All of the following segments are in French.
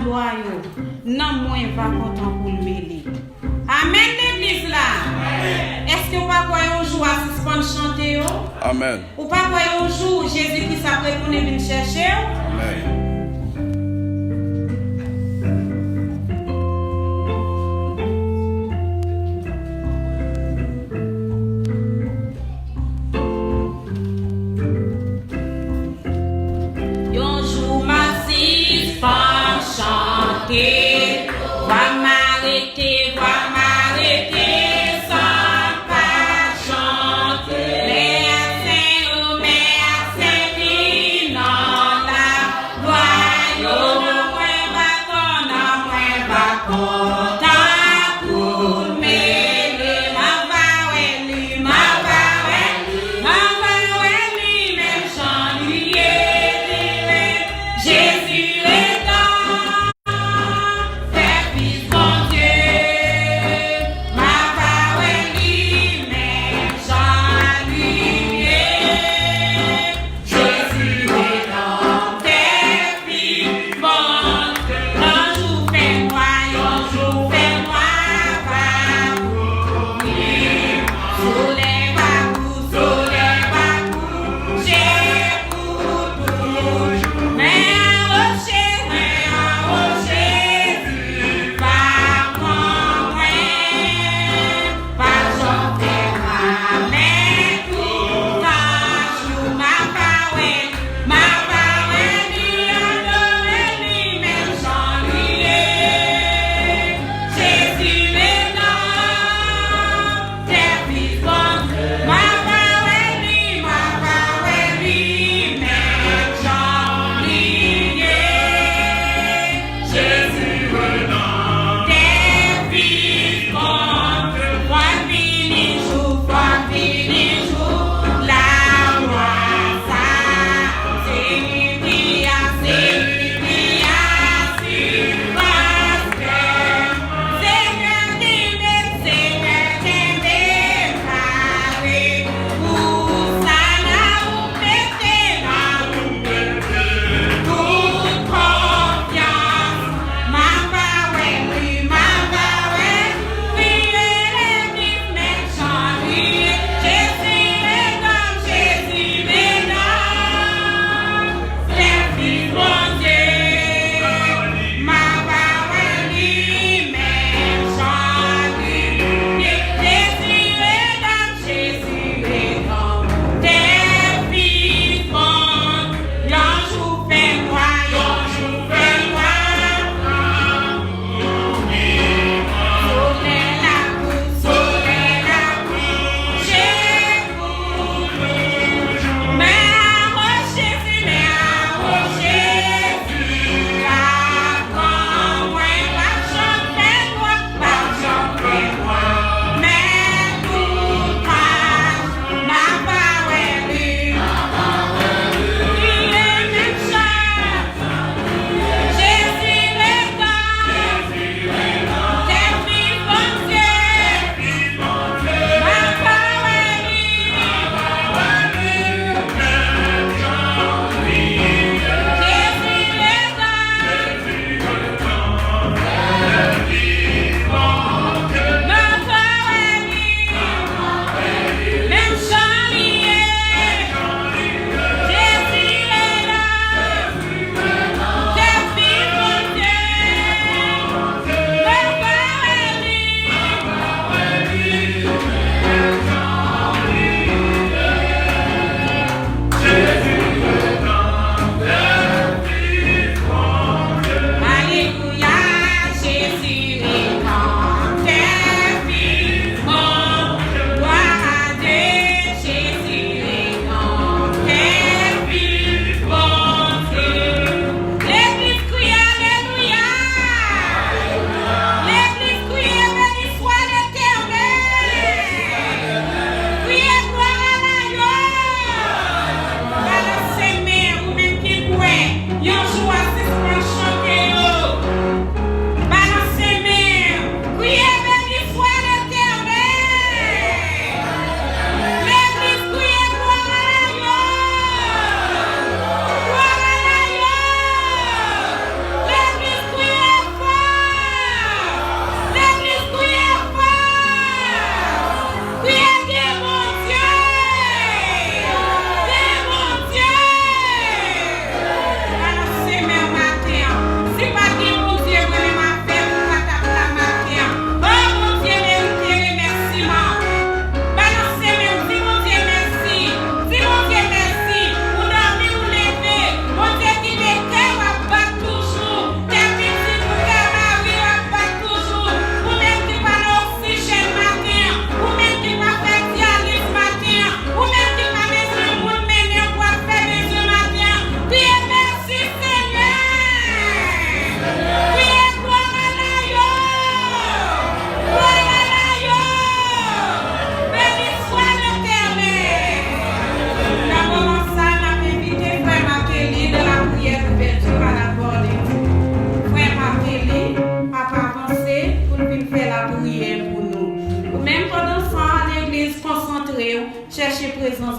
gloire, non moins va content pour le mêler. Amen, l'église là. Est-ce que vous pas croyez un jour à suspendre chanter? Amen. Ou pas croyez un jour Jésus-Christ après qu'on est venu chercher? Amen. Chanter, va m'arrêter, sans pas chanter. Mais qui n'en la voix, yo, moins va content pour mêler, ma va lui, même chant lui, Jésus est dans.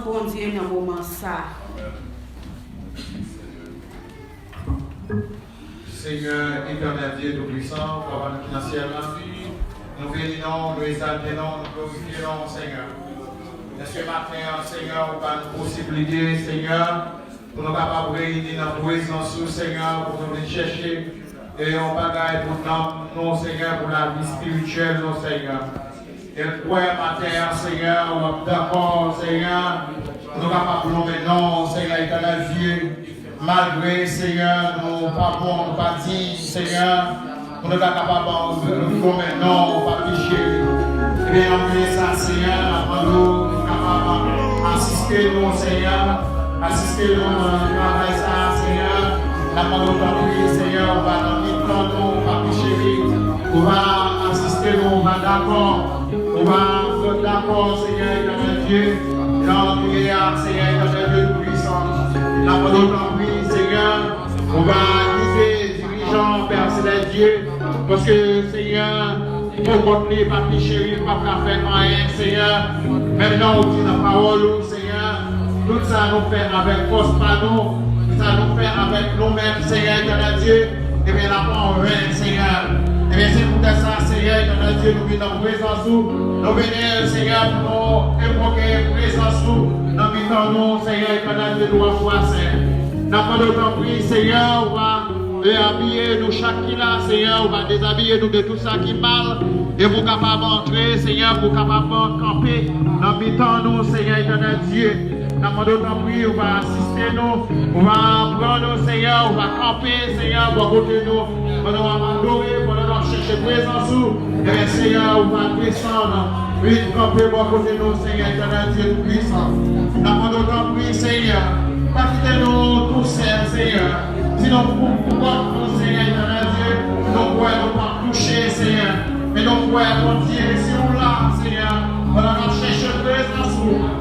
bon Dieu dans le moment ça. Seigneur, éternel Dieu Tout-Puissant, Papa financier, nous bénissons, nous exaltons, nous glorifions, Seigneur. Est-ce que matin, Seigneur, on a une possibilité, Seigneur, pour nous capables de réunir dans la présence, Seigneur, pour nous venir chercher et on bagaille pour nous, Seigneur, pour la vie spirituelle, nous, Seigneur. Et le matin, Seigneur, on est d'accord, Seigneur, pour nous capables de nous maintenant, Seigneur, éternel Dieu. Malgré, Seigneur, nous pas bons, nous pas dignes, Seigneur, nous sommes capables de nous maintenant, pas pécher. Et bien, on fait ça, Seigneur, nous sommes capables d'assister nous, Seigneur, assister nous dans le travail, ça, Seigneur. La nous Seigneur, on va dans le temps, nous, pas pécher. On va assister nous, on va d'accord, on va être d'accord, Seigneur, éternel Dieu, dans le prière, Seigneur, éternel Dieu tout-puissant. La Seigneur, on va guider, dirigeant, Père Céleste Dieu, parce que Seigneur, pour continuer, pas pécher, pas faire rien, Seigneur. Maintenant, on dit la parole, Seigneur, tout ça nous fait avec force par nous, tout ça nous fait avec nous-mêmes, Seigneur, éternel Dieu, et bien la parole, Seigneur. Et bien c'est pour ça, Seigneur, éternel Dieu, nous venons en présence, nous venons, Seigneur, pour nous évoquer présence, nous venons, Seigneur, éternel Dieu, nous avoir n'a pas d'autant prix, Seigneur, on va réhabiller nous chaque qui là, Seigneur, on va déshabiller nous de tout ça qui mal, et vous capable d'entrer, Seigneur, pour capable de camper, dans le temps nous, Seigneur, éternel Dieu, n'a pas d'autant prix, on va assister nous, on va prendre nous, Seigneur, on va camper, Seigneur, on va côté nous, on va adorer, on va chercher présence, et bien, Seigneur, on va descendre, oui, camper, on va côté nous, Seigneur, éternel Dieu, tout puissant, n'a pas d'autant prix, Seigneur. Pas quitter nous tous, Seigneur. Sinon, pourquoi nous, Seigneur, éternel Dieu, nous pouvons pas toucher, Seigneur. Mais nous pouvons continuer, si nous là, Seigneur, on va chercher présence.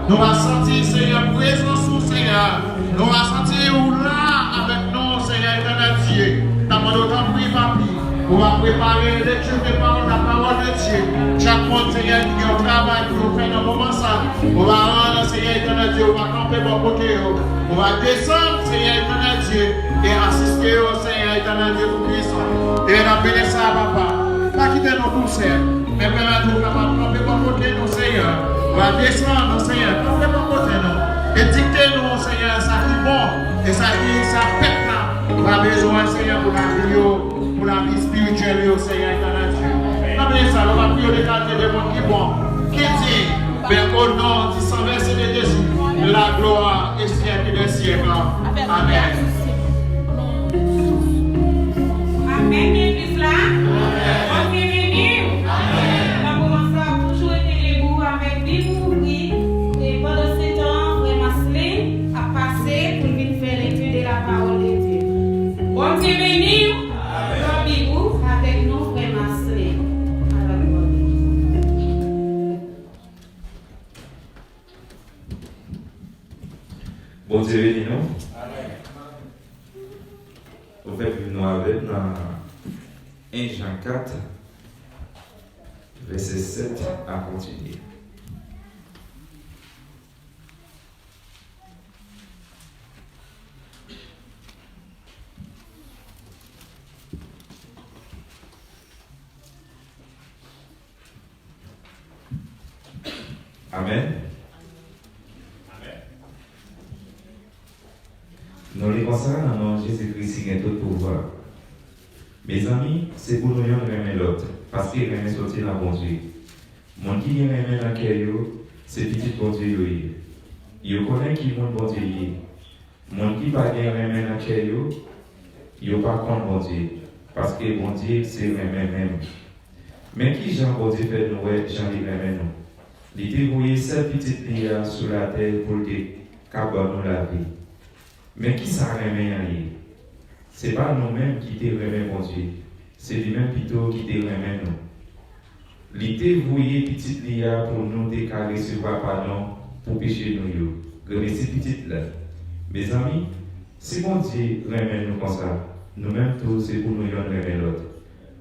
Nous allons sentir, Seigneur, présence, Seigneur. Nous allons sentir là avec nous, Seigneur, éternel Dieu. T'as pas d'autant pris, papi. On va préparer l'étude de la parole de Dieu. Chaque monde, Seigneur, qui a un travail pour nous faire dans le moment ça. On va rendre, Seigneur, éternel Dieu, on va camper bon côté. On va descendre, Seigneur, éternel Dieu, et assister au Seigneur, éternel Dieu, pour puissant. Et on a béni ça, papa. Pas quitter nos poussières, mais permettre-nous capables de camper bon côté, nous, Seigneur. On va descendre, Seigneur, camper bon côté, nous. Et dicter-nous, Seigneur, ça qui est bon, et ça qui est ça pète là. On a besoin, Seigneur, pour la vie spirituelle, au Seigneur, éternel Dieu. On a ça, on va prier des quartiers de monde qui est bon, qui dit, mais au nom du sang versé de Jésus, la gloire et siècle des siècles. Amen. Amen, l'église là. On est venu. On commence à toujours être debout avec Bible, oui. Et pendant ce temps, Frère Marcelin a passé pour venir faire l'étude de la parole de Dieu. Bon Dieu béni. Dans Bible avec nous, Frère Marcelin. Bon Dieu béni nous. Au fait, nous avec dans 1 Jean 4, verset 7 à continuer. Amen. Nous les consacrons dans le nom de Jésus-Christ qui a tout pouvoir. Mes amis, c'est pour nous aimer l'autre, parce qu'il aime sortir dans bon Dieu. Mon qui aime dans le cœur, c'est petit bon Dieu. Il connaît qui est bon Dieu. Mon qui pas aime dans le cœur, il n'est pas contre bon Dieu, parce que bon Dieu, c'est même. Mais qui Jean bon Dieu fait nous, Jean il aime nous. Il dévoué cette petite prière sur la terre pour que nous la vie. Mais qui ça remet en lui? Ce n'est pas nous-mêmes qui te remet mon Dieu. C'est lui-même plutôt qui te remet nous. Il te voué petite lia pour nous décaler sur pardon pour pécher nous. Remercie petite là. Mes amis, si mon Dieu remet nous comme ça, nous-mêmes tous c'est pour nous remettre l'autre.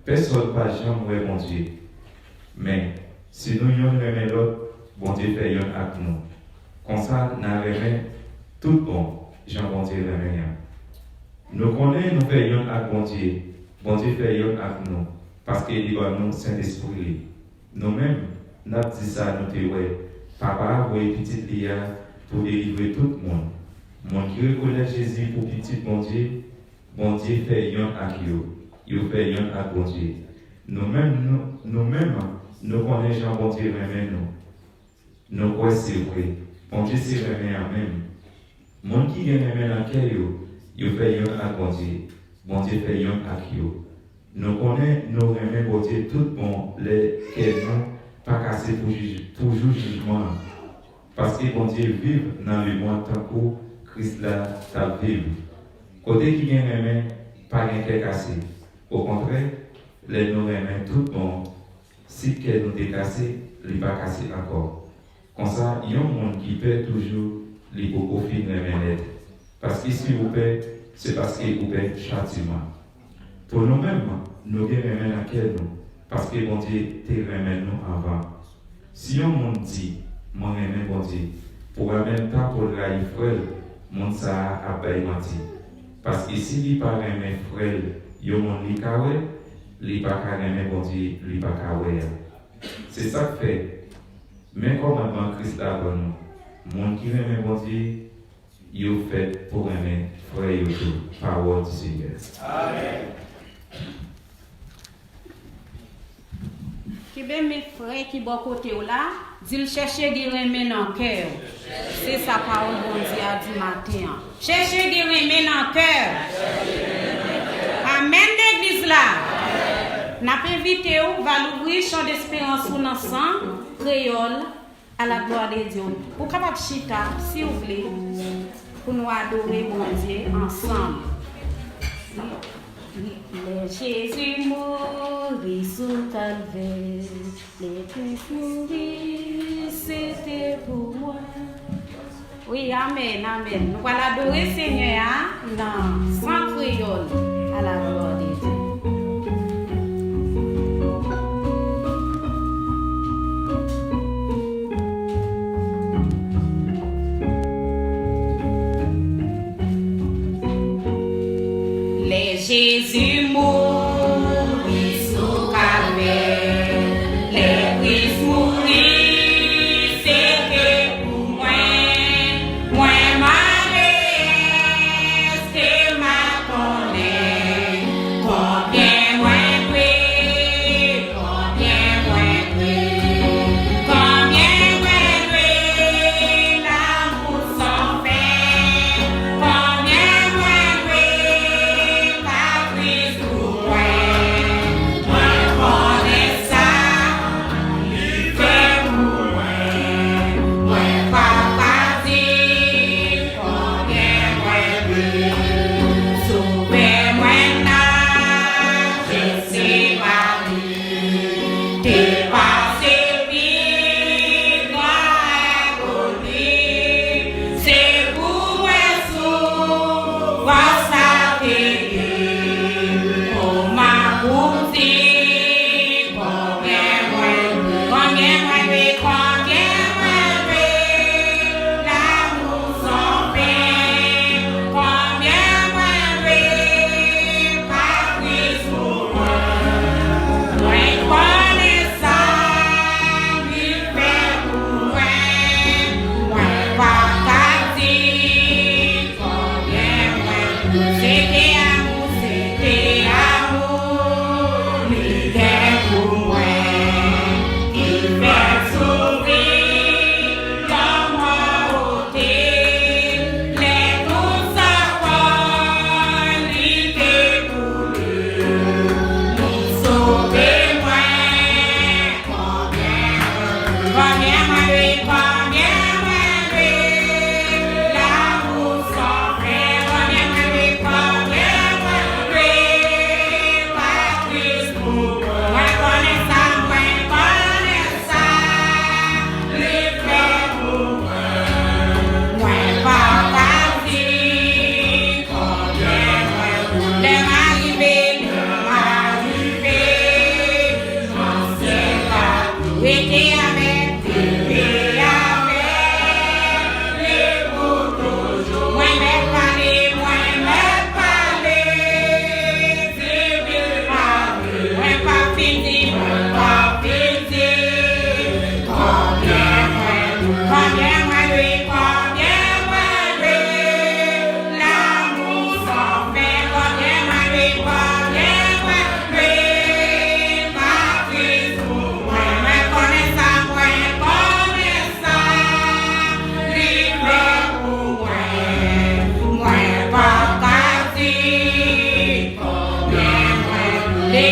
Personne pas jamais mon Dieu. Mais si nous remet l'autre, bon Dieu fait un avec nous. Comme ça, nous avons tout bon, Jean bon Dieu remet. Nous connaissons, nous faisons avec bon Dieu. Bon Dieu fait avec nous. Parce qu'il doit nous Saint-Esprit. Nous-mêmes, nous avons dit ça, nous disons, papa, vous êtes petit Lia pour délivrer tout le monde. Mon qui reconnaît Jésus pour petit bon Dieu fait yon avec vous. Il fait yon avec bon Dieu. Nous-mêmes, nous connaissons Jean bon Dieu remet nous. Nous croyons c'est vrai. Bon Dieu c'est remet en même. Mon qui remet dans le cœur, il fait yon avec bon Dieu. Bon Dieu fait yon avec vous. Nous connaissons, nous remet bon Dieu tout bon, les nous pas casser toujours jugement. Parce que bon Dieu vit dans le monde tant que Christ là t'a vécu. Côté qui vient remet, pas rien cassé. Au contraire, les nous remet tout bon. Si qu'elle nous décassé, il va casser encore. Comme ça, il y a un monde qui peut toujours les beaucoup finir remettre. Parce que si vous payez, c'est parce que vous payez châtiment. Pour nous-mêmes, nous devons remettre à quel nous. Parce que bon Dieu te remet nous avant. Si on monde dit, moi remet bon Dieu, pour en même temps pour le railler frère, mon ça a pas menti. Parce que si il pas remet frère, yo mon li kawe, li pas remet bon Dieu, li pas kawe. C'est ça que fait. Mais commandement Christ a pour nous, mon qui remet bon Dieu, yo fait pour remettre frère yo tout. Parole du Seigneur. Amen. Qui bien mes frères qui bon côté là, dit chercher des remèdes dans le cœur. C'est sa parole bon Dieu a dit matin. Chercher des remèdes dans le cœur. Amen l'église là. N'a pas invité ou va l'ouvrir champ d'espérance pour ensemble créole à la gloire de Dieu. Pour capable chita s'il vous plaît pour nous adorer bon Dieu ensemble. Les Jésus mourit sous calvaire, les Christ mourit, c'était pour moi. Oui, amen, amen. Nous allons adorer Seigneur dans sans créole à la gloire de Dieu. Jésus mourit sous calvaire, les Christ mourit, c'était pour moi. Moi ma déesse, ma connaît,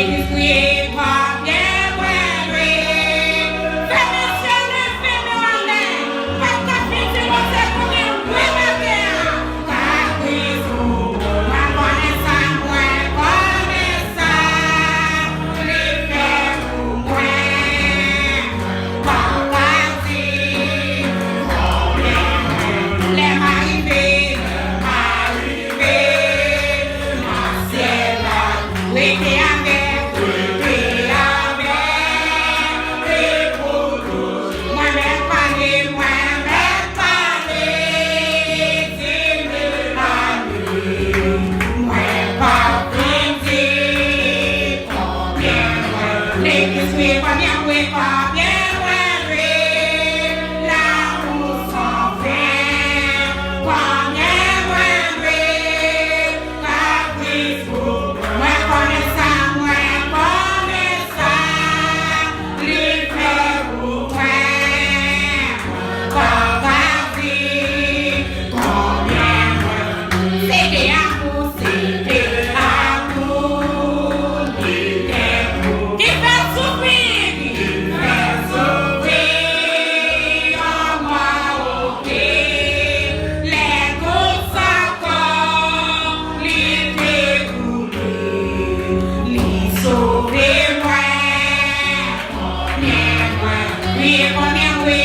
l'église criée par bien vrai. Fais monsieur le film en l'air, pas ta fille du monde, c'est pour dire oui, ma terre. Car Christ, ma connaissance, moi, connaissance, les faits pour moi. Les arrivés, oui, t'es avec, moi-même parler, dis-le moi pas dire, combien, l'église, oui, combien, oui, combien, l'amour sans fin, combien, caprice, moi connais ça, les frères pour moi, combien, c'était amour, qui fait souffrir, en moi, ok, les gouttes encore, les dégoûter, les sauver, moi, combien, oui,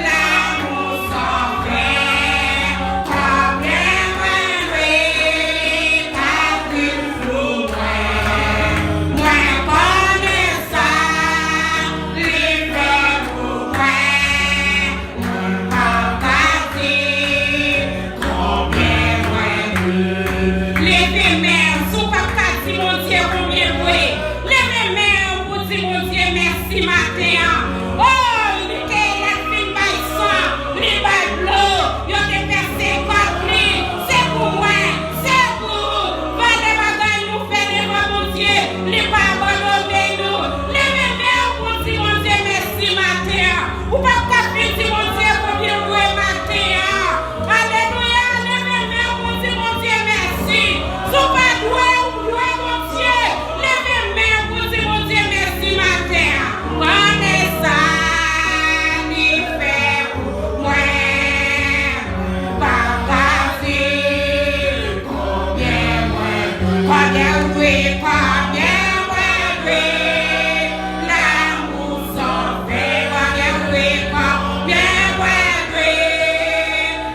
l'amour sans fin, combien, caprice pour moi connais ça, les frères pour moi, combien, les mères, sous papa, si mon Dieu, combien, les mères, pour dire mon Dieu, merci matin. Oh, il était la fille by sang, les by blow, il a déversé contre lui. C'est pour moi, c'est pour vous. Pas de bagaille nous faire des voix, mon Dieu, les pas abandonner nous. Les mères, pour dire mon Dieu, merci matin. Ou pas dire mon Dieu, combien vous est matin. Alléluia, les mères, pour dire mon Dieu, merci. Sous pas doué, ou doué, mon Dieu. Les mères, pour dire mon Dieu, merci matin. Connaissance, il fait pour moi. Papa, combien, oui, l'amour sans fait, combien, oui,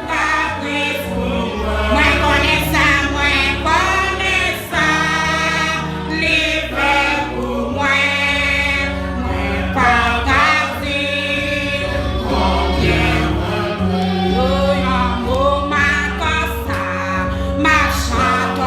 caprice pour moi, connaissance, les frères pour moi, pas caprice, combien, amour, ma cosa, ma chante,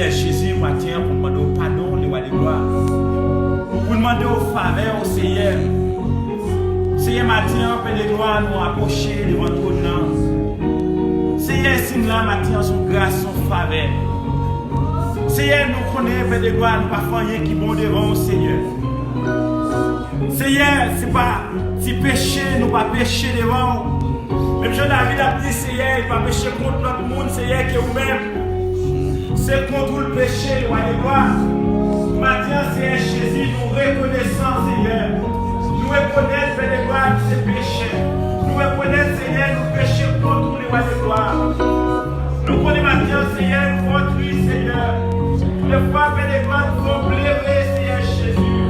Seigneur Jésus, matin, pour demander pardon, le roi de gloire. Pour demander au faveur au Seigneur. Seigneur, matin, Père de gloire, nous approcher devant ton nom. Seigneur, si nous matin, son grâce, son faveur. Seigneur, nous connaissons, Père de gloire, nous pas faire rien qui bon devant au Seigneur. Seigneur, c'est pas si péché, nous pas péché devant. Même Jean David a dit, Seigneur, il va pécher contre notre monde, Seigneur, qui est vous-même. C'est contre le péché, le roi de gloire. Maintenant, Seigneur Jésus, nous reconnaissons, Seigneur. Nous reconnaissons, Père de gloire, ces péchés. Nous reconnaissons, Seigneur, nous péchons contre le roi de gloire. Nous connaissons maintenant, Seigneur, nous contre lui, Seigneur. Le fois, Père de gloire, nous avons pleuré, Seigneur Jésus.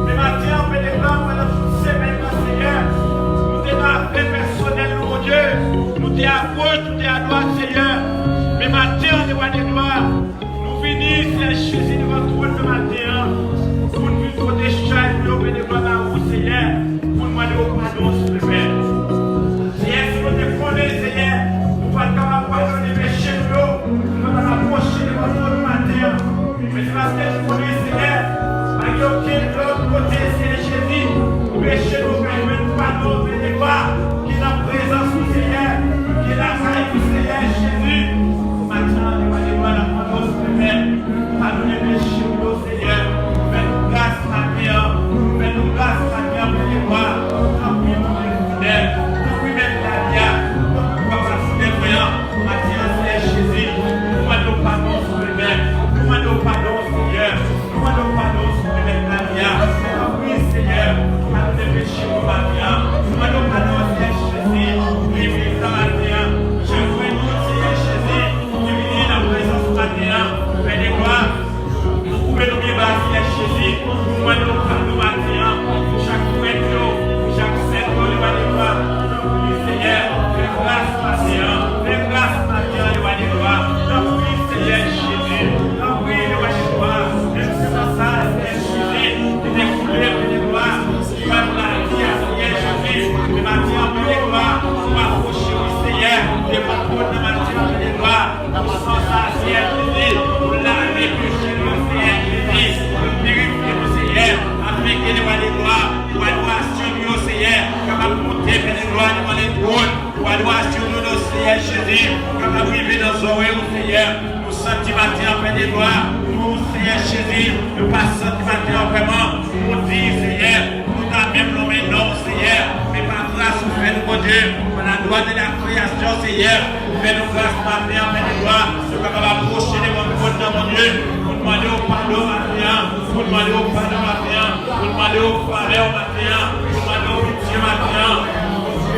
Mais maintenant, Père de gloire, pendant toute semaine, Seigneur, nous sommes dans la paix personnelle, mon Dieu. Nous sommes à gauche, nous sommes à droite, Seigneur. Mais maintenant, le roi de gloire, nous finissons, Seigneur Jésus, devant toi ce matin. Pour nous protéger, pour nous de gloire dans vous, Seigneur. Pour nous demander au pardon, s'il te plaît. Seigneur, si nous te connaissons, Seigneur, nous ne sommes pas capables de pardonner mes péchés, nous ne sommes pas approcher devant toi ce matin. Mais c'est parce que nous connaissons, Seigneur, parce qu'il n'y a aucun autre côté, Seigneur Jésus, péché nous permet pardon, Père de gloire, qui est la présence du Seigneur, qui est la grâce du Seigneur Jésus. Maintenant, nous allons voir la pardon, s'il te plaît. Pardonnez mes péchés, Seigneur. Fais-nous grâce, ma mère. Fais-nous grâce, ma mère, Père de gloire. Nous prions pour les fidèles. Nous prions même la vie. Nous prions pour les voyants. Maintenant, Seigneur Jésus, nous demandons pardon, s'il te plaît. Nous demandons pardon, Seigneur. Nous demandons pardon, s'il te plaît, la vie. Oui, Seigneur. Pardonnez mes péchés, ma mère. Nous demandons pardon, Seigneur Jésus. Oui, ça va bien. Je vous prie, Seigneur Jésus, qui vient dans la présence de matin. Père de gloire. Nous pouvons nous bien Seigneur Jésus. Nous demandons pardon matin. Chaque prêtre, chaque saint, le roi de gloire. Oui, Seigneur. Fais grâce matin. Fais grâce matin, le roi de gloire. Oui, Seigneur Jésus. Oui, le roi de gloire. Même si c'est ça, Seigneur Jésus, qui t'est coulé, Père de gloire. Tu vas nous la dire, Seigneur Jésus. Le matin, Père de gloire. Nous approcher, Seigneur. Les patrons de matin, Père de gloire. Nous sommes ça, Seigneur Jésus. Nous laver, péché, nous, Seigneur Jésus. Nous purifier, nous, Seigneur. Afin que les rois de gloire, nous allons sur nous, Seigneur. Capable de monter, Père de gloire, devant les trônes. Nous allons sur nous, Seigneur Jésus. Capable de vivre dans nos oreilles, Seigneur. Nous sentons matin, Père de gloire. Nous, Seigneur Jésus, nous passons matin vraiment. Nous disons, Seigneur, nous t'avons même nommé non, Seigneur. Mais par grâce, nous faisons, mon Dieu, pour la loi de la création, Seigneur. Fais-nous grâce, ma Père, Père de gloire. Nous sommes capables d'approcher les bons dans mon Dieu. Pour demander au pardon, ma Père. Pour demander au pardon, ma Père. Pour demander au faveur, ma Père. Pour demander au pitié, ma Père.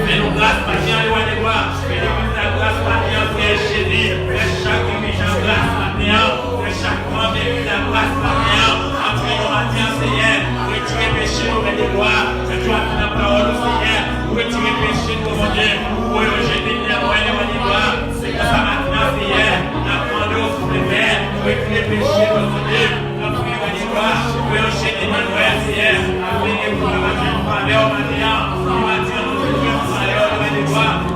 Fais-nous grâce, ma Père, le roi de gloire. Fais-nous la grâce, ma Père, Père Jésus. Fais chaque dirigeant grâce, ma Père. Fais chaque membre de la grâce, ma Père. Après, ma Père, Seigneur. Retirez péché, le roi de gloire. Que tu as fait la parole, Seigneur. Retirez péché, mon Dieu. Pour rejeter le roi de gloire. C'est que ça maintenant, Seigneur. Nous au Père. Retirez péché, mon Dieu. Notre roi de gloire. Rejeter le roi, Seigneur. Afin que vous l'avez en faveur, ma Père.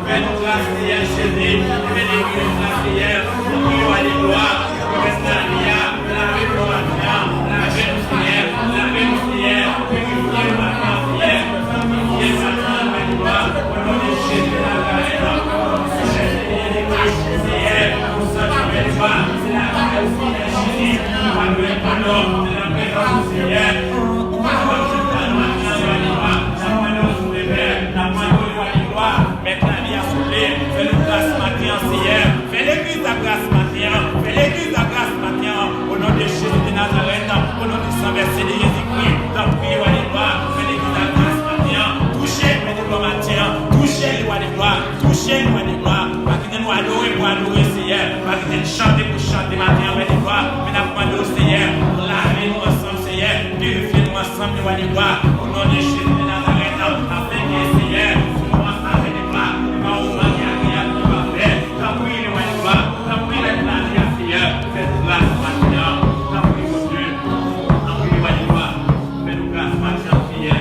Fais-nous grâce, Seigneur Jésus. Fais-nous grâce, Seigneur. Nous roi de gloire. Reste la vie, la vie pour ma Père. La vie, Seigneur. La vie, Seigneur. Purifiez ma Père, Seigneur. Purifiez ma Père, ma gloire. Au nom de Jésus, la grâce. Seigneur, nous sommes les joies. C'est la grâce, Seigneur Jésus. Nous allons être en nom. C'est la présence du Seigneur. Fais-nous grâce matin, Seigneur. Fais l'église la grâce matin. Fais l'église la grâce matin. Au nom de Jésus de Nazareth. Au nom du sang versé de Jésus-Christ. Dans le pays, roi de gloire. Fais l'église la grâce matin. Touchez, Père de gloire matin. Touchez, roi de gloire. Touchez, roi de gloire. Pas que nous adorer pour adorer, Seigneur. Pas que nous chanter pour chanter matin, roi de gloire. Mais nous demandons, Seigneur. Lavez-nous ensemble, Seigneur. Purifiez-nous ensemble, roi de gloire. Au nom de Jésus de Nazareth. Afin que, Seigneur, nous ensemble, de gloire. Fais-nous grâce maintenant. Fais-nous grâce maintenant. Fais-nous grâce maintenant, Seigneur.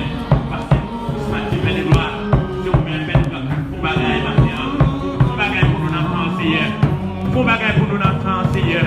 Parce que ce matin, Père de gloire, je vous mets pour bagaille maintenant. Pour bagaille pour nous entendre, Seigneur. Pour bagaille pour nous entendre, Seigneur.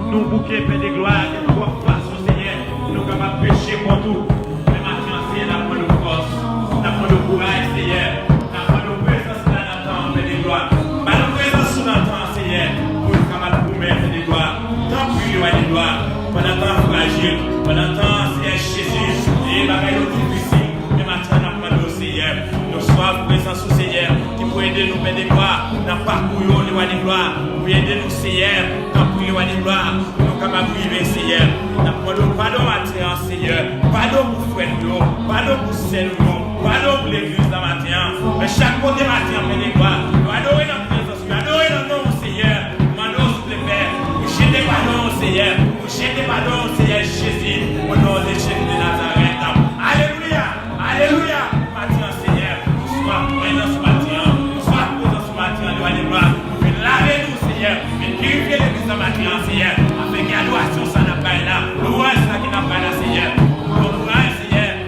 nous bouquets, Père de gloire, de trois façons, Seigneur, nous capables de pécher pour tout. Mais maintenant, Seigneur, nous avons de force, nous avons de courage, Seigneur, nous avons de présence dans notre temps, Père de gloire. Nous avons de présence dans notre temps, Seigneur, pour nous capables de mettre, Père de gloire. Tant pis, Père de gloire, pendant temps fragile, pendant temps, Seigneur Jésus, et la bagaille difficile, mais maintenant, nous avons Seigneur, nous soyons présents sous Seigneur, qui peut aider nous, Père de gloire, dans le parcours, le roi de gloire, pour aider nous, Seigneur, dans le roi de gloire, pour nous capables de vivre, Seigneur. Nous demandons pardon à Dieu, Seigneur, pardon pour frère, pardon pour celle, pardon pour l'église dans matin, mais chaque côté matin, Père de gloire, nous adorons notre présence, nous adorons notre nom, Seigneur, nous demandons, s'il te plaît, vous jetez pardon, Seigneur, vous jetez pardon, Seigneur Jésus, au nom de Jésus de Nazareth. Alléluia, alléluia, matin, Seigneur, sois présent ce matin, sois présent ce matin, le roi de gloire, lavez-nous, Seigneur, mais purifiez l'église ce matin, Seigneur, afin que l'adoration, ça n'a pas là, louange, ça qui n'a pas là, Seigneur, pour courage, Seigneur,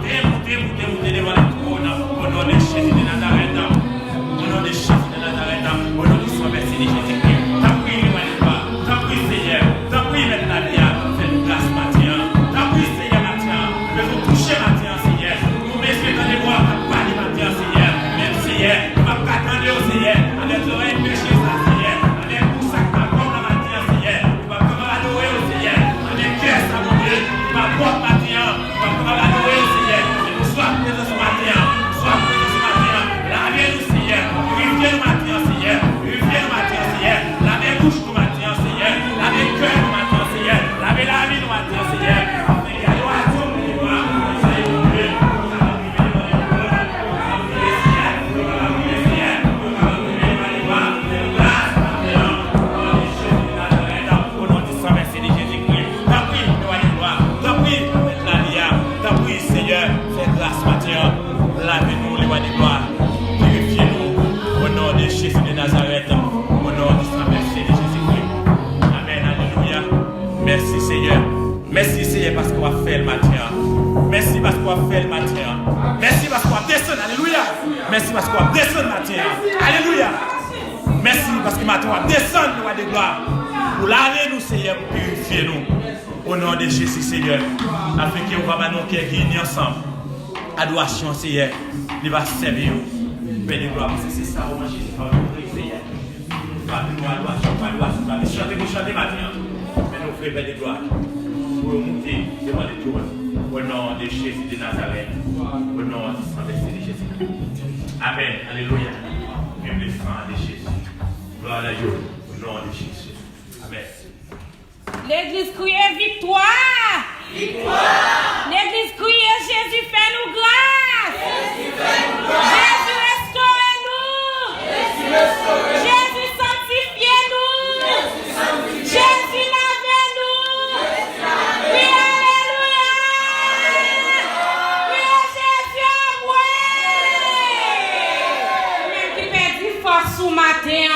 monter devant le trône, au nom de Jésus de Nazareth, au nom de Jésus de Nazareth, au nom du sang versé de Jésus-Christ, t'as pris le roi de gloire, t'as pris, Seigneur, t'as pris maintenant la vie, fais-nous grâce, matin, t'as pris, Seigneur, matin, fais-nous toucher, matin, Seigneur, nous messieurs dans les voies, pas les matin, Seigneur, même Seigneur, nous va pas attendre, Seigneur, avec l'oreille péché, ça, Seigneur, avec tout ça que t'as comme la matin, Seigneur, nous va comme adorer, Seigneur, avec cœur, ça, mon Dieu, nous va comme matin, nous va comme adorer, Seigneur, et nous sois présents ce matin, sois présents ce matin, lavez-nous, Seigneur, purifiez-nous matin, Seigneur, purifiez-nous matin, Seigneur, lavez-bouche nous matin, Seigneur, lavez-cœur nous matin, Seigneur, lavez la vie nous matin, Seigneur, afin qu'il y a l'adoration, lavez-nous les rois de gloire, purifiez-nous au nom de Jésus de Nazareth, au nom du sang versé de Jésus-Christ. Amen, alléluia. Merci Seigneur. Merci Seigneur parce qu'on va faire le matin. Merci parce qu'on va faire le matin. Merci parce qu'on va descendre, alléluia. Merci parce qu'on va descendre le matin. Alléluia. Merci parce que matin on va descendre les rois de gloire. Pour laver nous Seigneur, pour purifier nous. Au nom de Jésus Seigneur. Afin qu'on va nous guérir ensemble. Adoration, Seigneur, il va servir. Père de gloire, parce que c'est ça, au nom de Jésus, Seigneur. Pas de gloire, adoration, pas de chanter maintenant. Mais nous frères, Père de gloire, pour monter devant le trône, au nom de Jésus de Nazareth, au nom du sang versé de Jésus. Amen, alléluia. Vive le sang de Jésus. Gloire à Dieu, au nom de Jésus. Amen. L'église crie victoire. Victoire. L'église crie Jésus fait nous grâce. Jésus fait nous grâce. Jésus restaure-nous. Jésus restaure-nous. Jésus sanctifie-nous. Jésus lave-nous. Oui, alléluia. Oui, Jésus à moi. Même qui m'a dit force sous matin.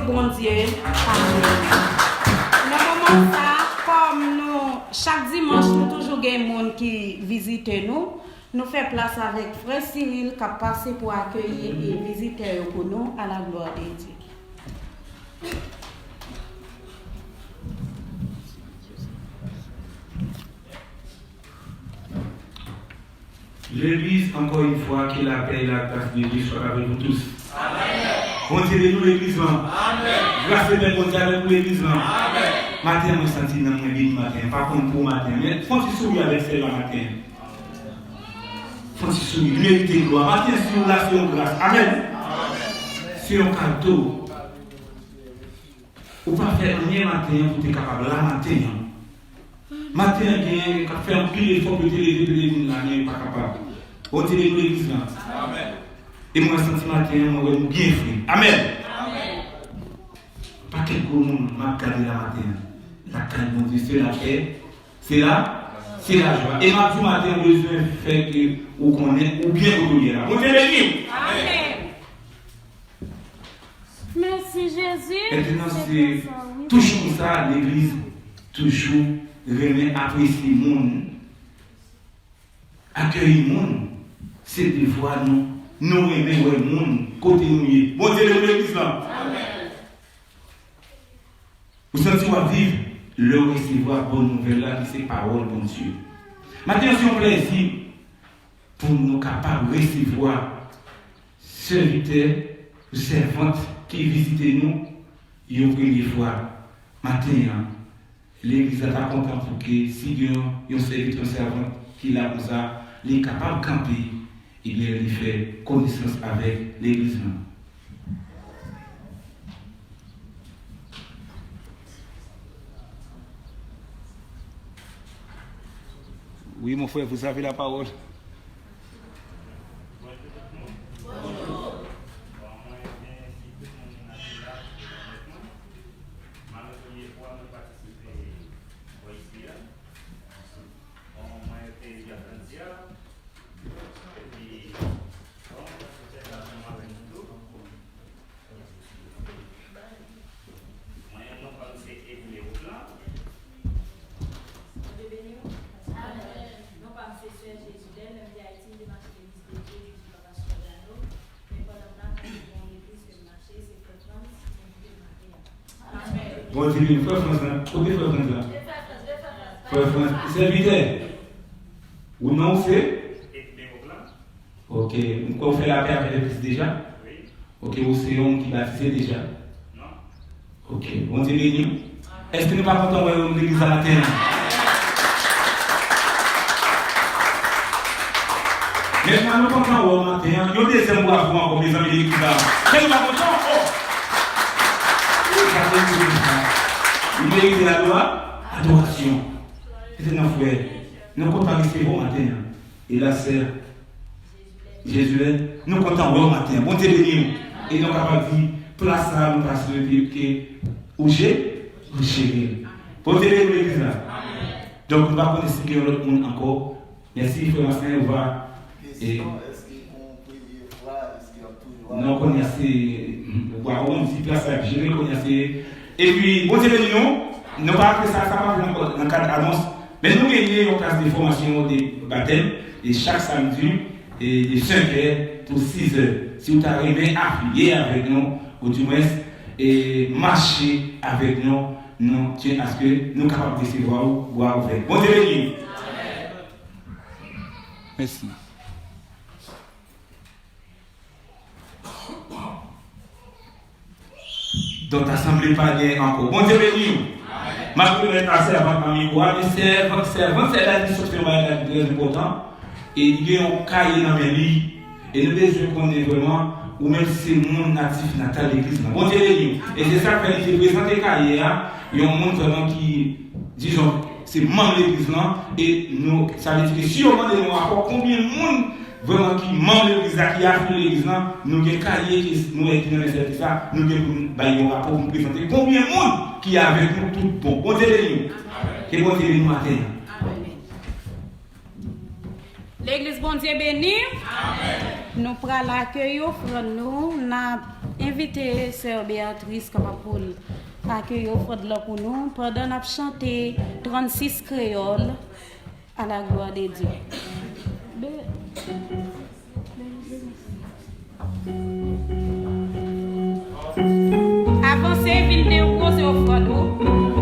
Bon Dieu. Dans le moment ça, comme nous, chaque dimanche, nous toujours des gens qui visitent nous, nous faisons place avec Frère Cyril qui a passé pour accueillir et visiter pour nous à la gloire de Dieu. L'Église, encore une fois, que la paix et la grâce de Dieu soient avec nous tous. Amen. Continuez-nous l'Église. Amen. Grâce de Dieu avec nous l'Église. Amen. Matin, je me sens dans mon bien matin. Pas comme pour matin. Mais faut que tu souris avec celle-là matin. Faut que tu souris. Mérite gloire. Matin, c'est une relation de grâce. Amen. C'est un cadeau. Ou pas faire rien matin pour être capable là matin. Matin, il a fait un pile d'efforts pour te lever de l'église, il n'est pas capable. On te lève l'église. Amen. Et moi, ce matin, je suis bien fait. Amen. Pas quelque monde m'a gardé la matin. La calme, mon Dieu, c'est la paix. C'est la joie. Et ma vie matin, besoin de faire que vous connaissez ou bien vous connaissez. On te lève. Amen. Jésus. Maintenant, c'est toujours ça, l'église, toujours remet apprécier le monde, accueillir le monde. C'est des fois nous remet le monde, côté nous. Bon Dieu, l'église là. Vous sentez à vivre, le recevoir bonne nouvelle là, qui c'est parole, bon Dieu. Maintenant, si on plaisir pour nous capables de recevoir serviteurs ou servantes qui visitent nous, ils ont pris des fois. Maintenant, l'église est content pour que si il y a un serviteur, un servant qui l'a comme ça, il est capable de camper, et bien il fait connaissance avec l'église. Oui, mon frère, vous avez la parole. Bon Dieu, frère François, côté frère François. Frère François, serviteur. Ou non, c'est? Ok, on fait la paix avec l'église déjà? Oui. Ok, ou c'est on qui baptisé déjà? Non. Ok, bon Dieu béni. Est-ce que nous ne sommes pas contents de l'église à matin? Maintenant, nous sommes contents au matin. Il y a des symboles à voir comme les amis de l'église là. Mais nous ne sommes pas contents. Il mérite la loi, adoration. C'est un frère. Nous comptons rester au matin. Et la sœur, Jésus, nous comptons au matin. Bon Dieu béni. Et nous sommes capables de dire, place ça, nous passons le pied, où j'ai, où j'ai. Bon Dieu béni, l'église là. Donc, nous ne va pas connaître que l'autre monde encore. Merci, frère Martin, on va. Et... non, on a assez. On dit place à gérer, on a assez. Et puis, bon Dieu béni, nous ne pas que ça va dans le cadre d'annonce. Mais nous gagnons une classe de formation de baptême, et chaque samedi, et de 5h pour 6h. Si vous arrivez à prier avec nous, ou du moins, et marcher avec nous, nous tiens à ce que nous sommes capables de recevoir ou boire ouvert. Bon Dieu béni. Merci. Donc, l'assemblée pas bien encore. Bon Dieu béni. Ma première passée avant ma mémoire, mais servant, c'est la discussion très important. Et il y a un cahier dans mes livres. Et nous devons connaître vraiment, ou même si c'est le monde natif natal de l'église. Bon Dieu béni. Et c'est ça que j'ai présenté le cahier. Il y a un monde vraiment qui, disons, c'est membre de l'église. Et nous, ça veut dire que si on demande de nous rapport, combien de monde vraiment qui membre de l'église, qui a fait l'église, nous avons un cahier qui nous est dans les ça, nous avons un rapport pour nous présenter combien de monde qui est avec nous tout bon. Bon Dieu béni. Et bon Dieu béni matin. L'église bon Dieu béni. Nous prenons l'accueil, nous avons invité Sœur Béatrice comme pour accueillir pour nous pendant nous chanter 36 créoles à la gloire de Dieu. Avancez, venez vous poser au front d'eau. Amen.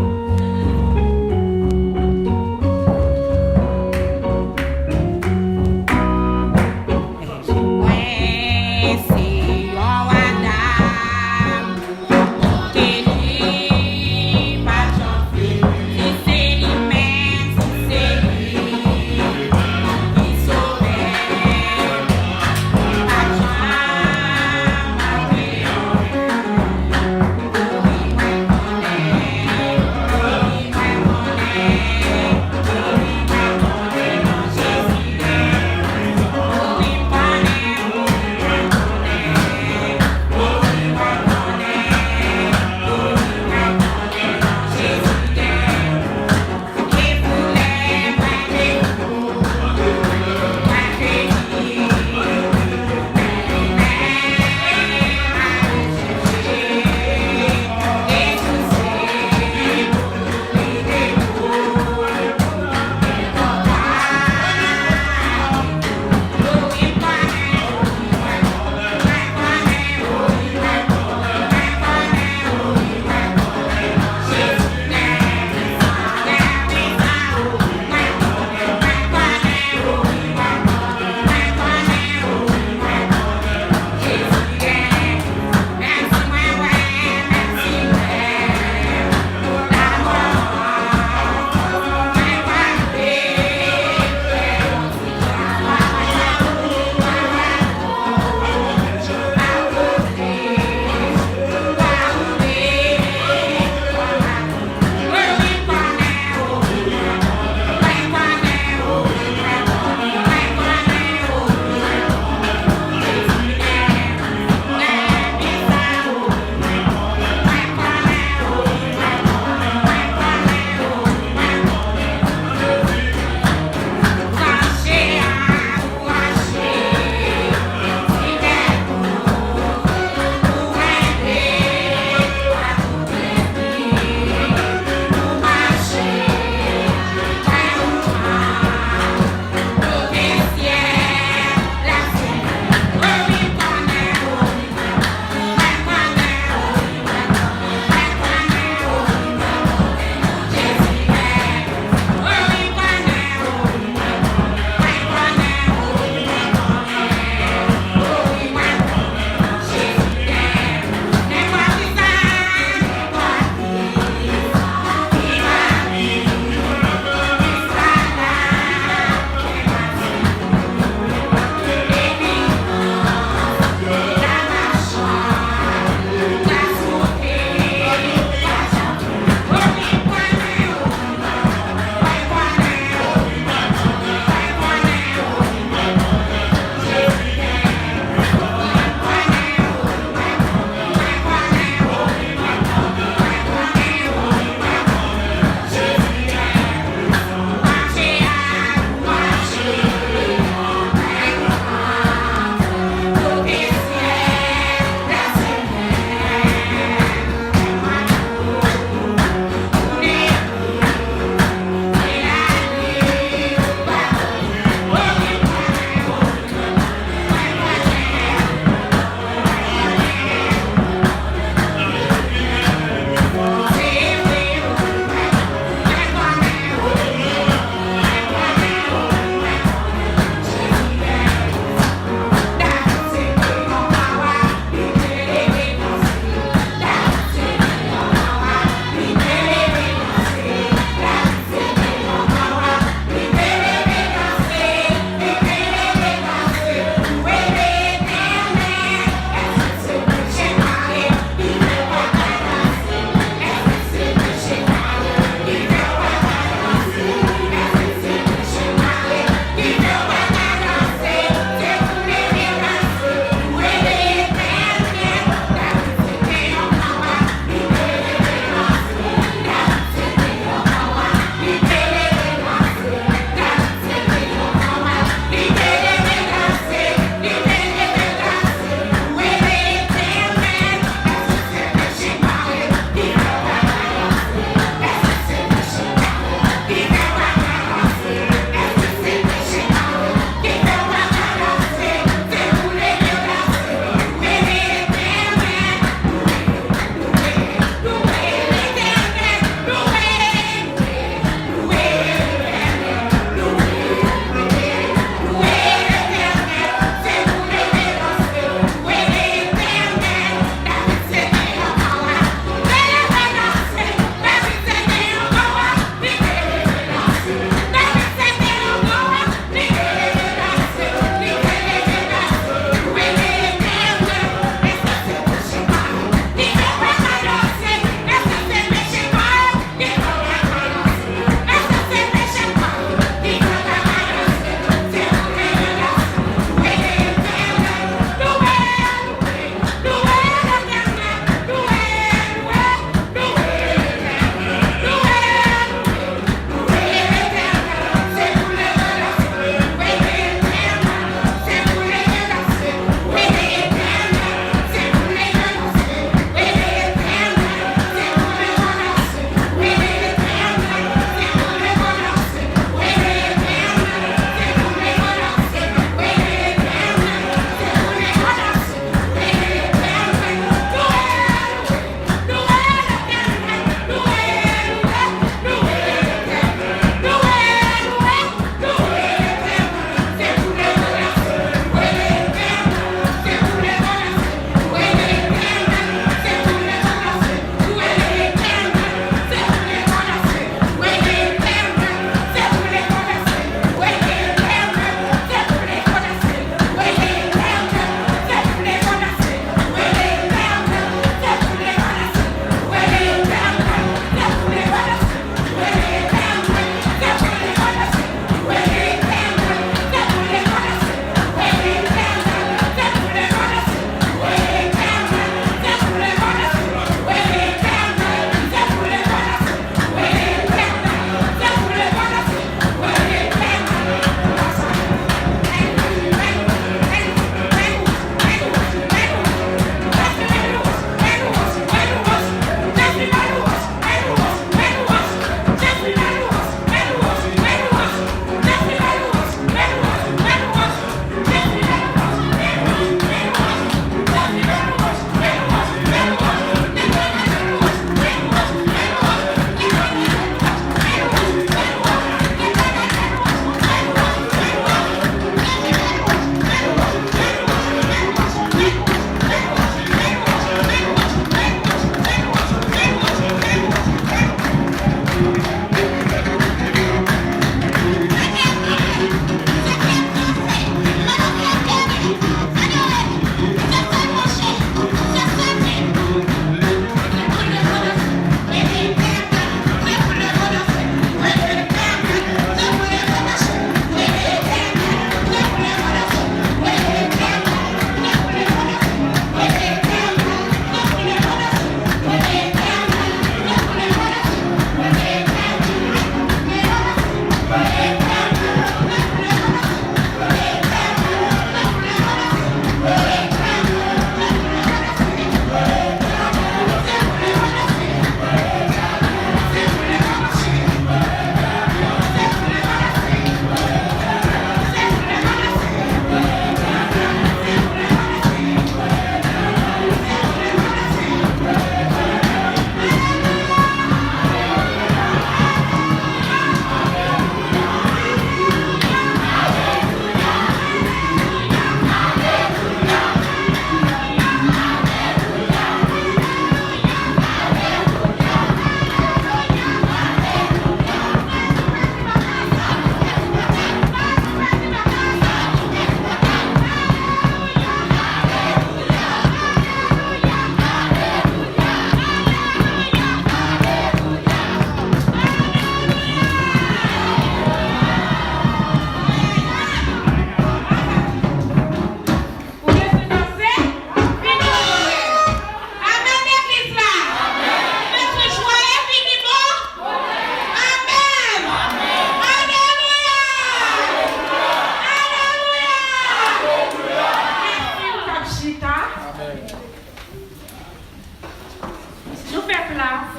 Nous faisons place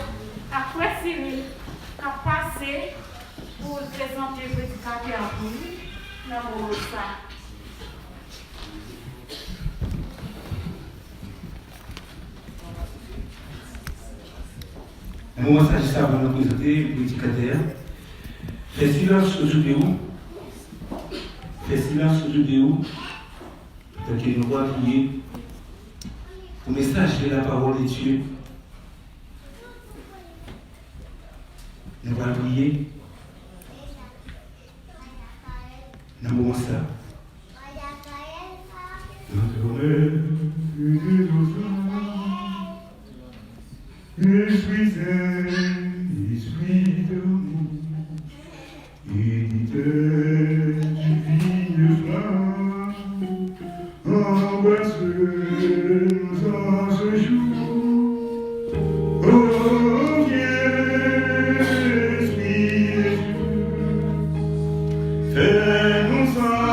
à Frère Cyril qui a passé pour présenter le prédicateur à vous. Nous avons ça. Un moment ça avant de présenter le prédicateur. Fais silence autour de vous. Fais silence autour de vous. Tant que nous allons prier. Le message de la parole de Dieu. Nous allons prier. Nous allons ça. Esprit Saint, Esprit d'amour, unitaire divine flamme, embrasse-nous en ce jour. Oh, viens, Esprit de Dieu, fais-nous sentir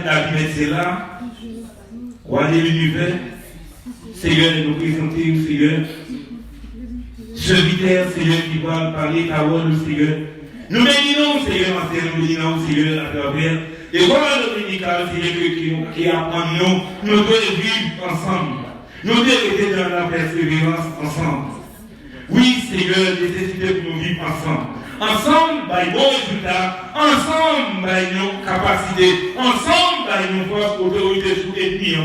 ta présence. Roi de l'univers, Seigneur, nous présenter, Seigneur, serviteur, Seigneur, qui va parler parole, Seigneur. Nous bénissons, Seigneur, nous bénissons, Seigneur, à travers l'école dominicale, Seigneur, qui apprend nous devons vivre ensemble. Nous devons être dans la persévérance ensemble. Oui, Seigneur, nécessité pour nous vivre ensemble. Ensemble, par bon résultat, ensemble, par nos capacités, ensemble, par nos forces, autorités sous ethnie.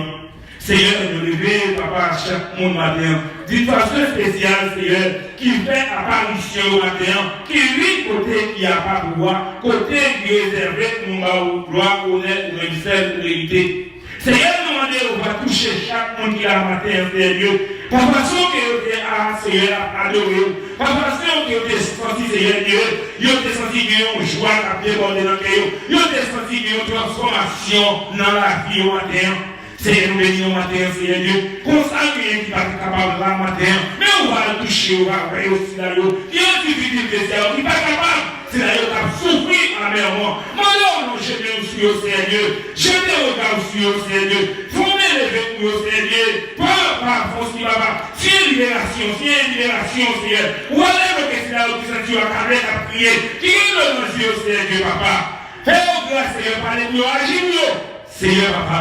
Seigneur, nous levons, papa, à chaque monde matin, d'une façon spéciale, Seigneur, qui fait apparition au matin, qui vit côté qui n'a pas pouvoir, côté qui est réservé pour nous, gloire, honneur, ministère, vérité. Seigneur, nous demandons, on va toucher chaque monde qui a matin, Seigneur. Par façon que vous êtes Seigneur, adoré. Par façon que vous êtes senti, Seigneur, vous êtes senti qu'il y a une joie qui a débordé dans le cœur. Vous êtes senti qu'il y a une transformation dans la vie au matin. Seigneur, nous bénissons au matin, Seigneur Dieu. Consacrez qui va être capable là matin. Mais on va le toucher, on va voir aussi là. Il y a une difficulté, Seigneur, qui n'est pas capable. C'est là qui a souffert amèrement. Maintenant, je viens sur le Seigneur. Je viens au regard sur le Seigneur. Formez les vêtements, Seigneur. Par force, papa. Si libération, Seigneur. Ou alors que c'est là où tu as carré à prier. Qui est le nom sur le Seigneur, papa? Fais-nous grâce, Seigneur, parlez-nous, agis-nous. Seigneur, papa.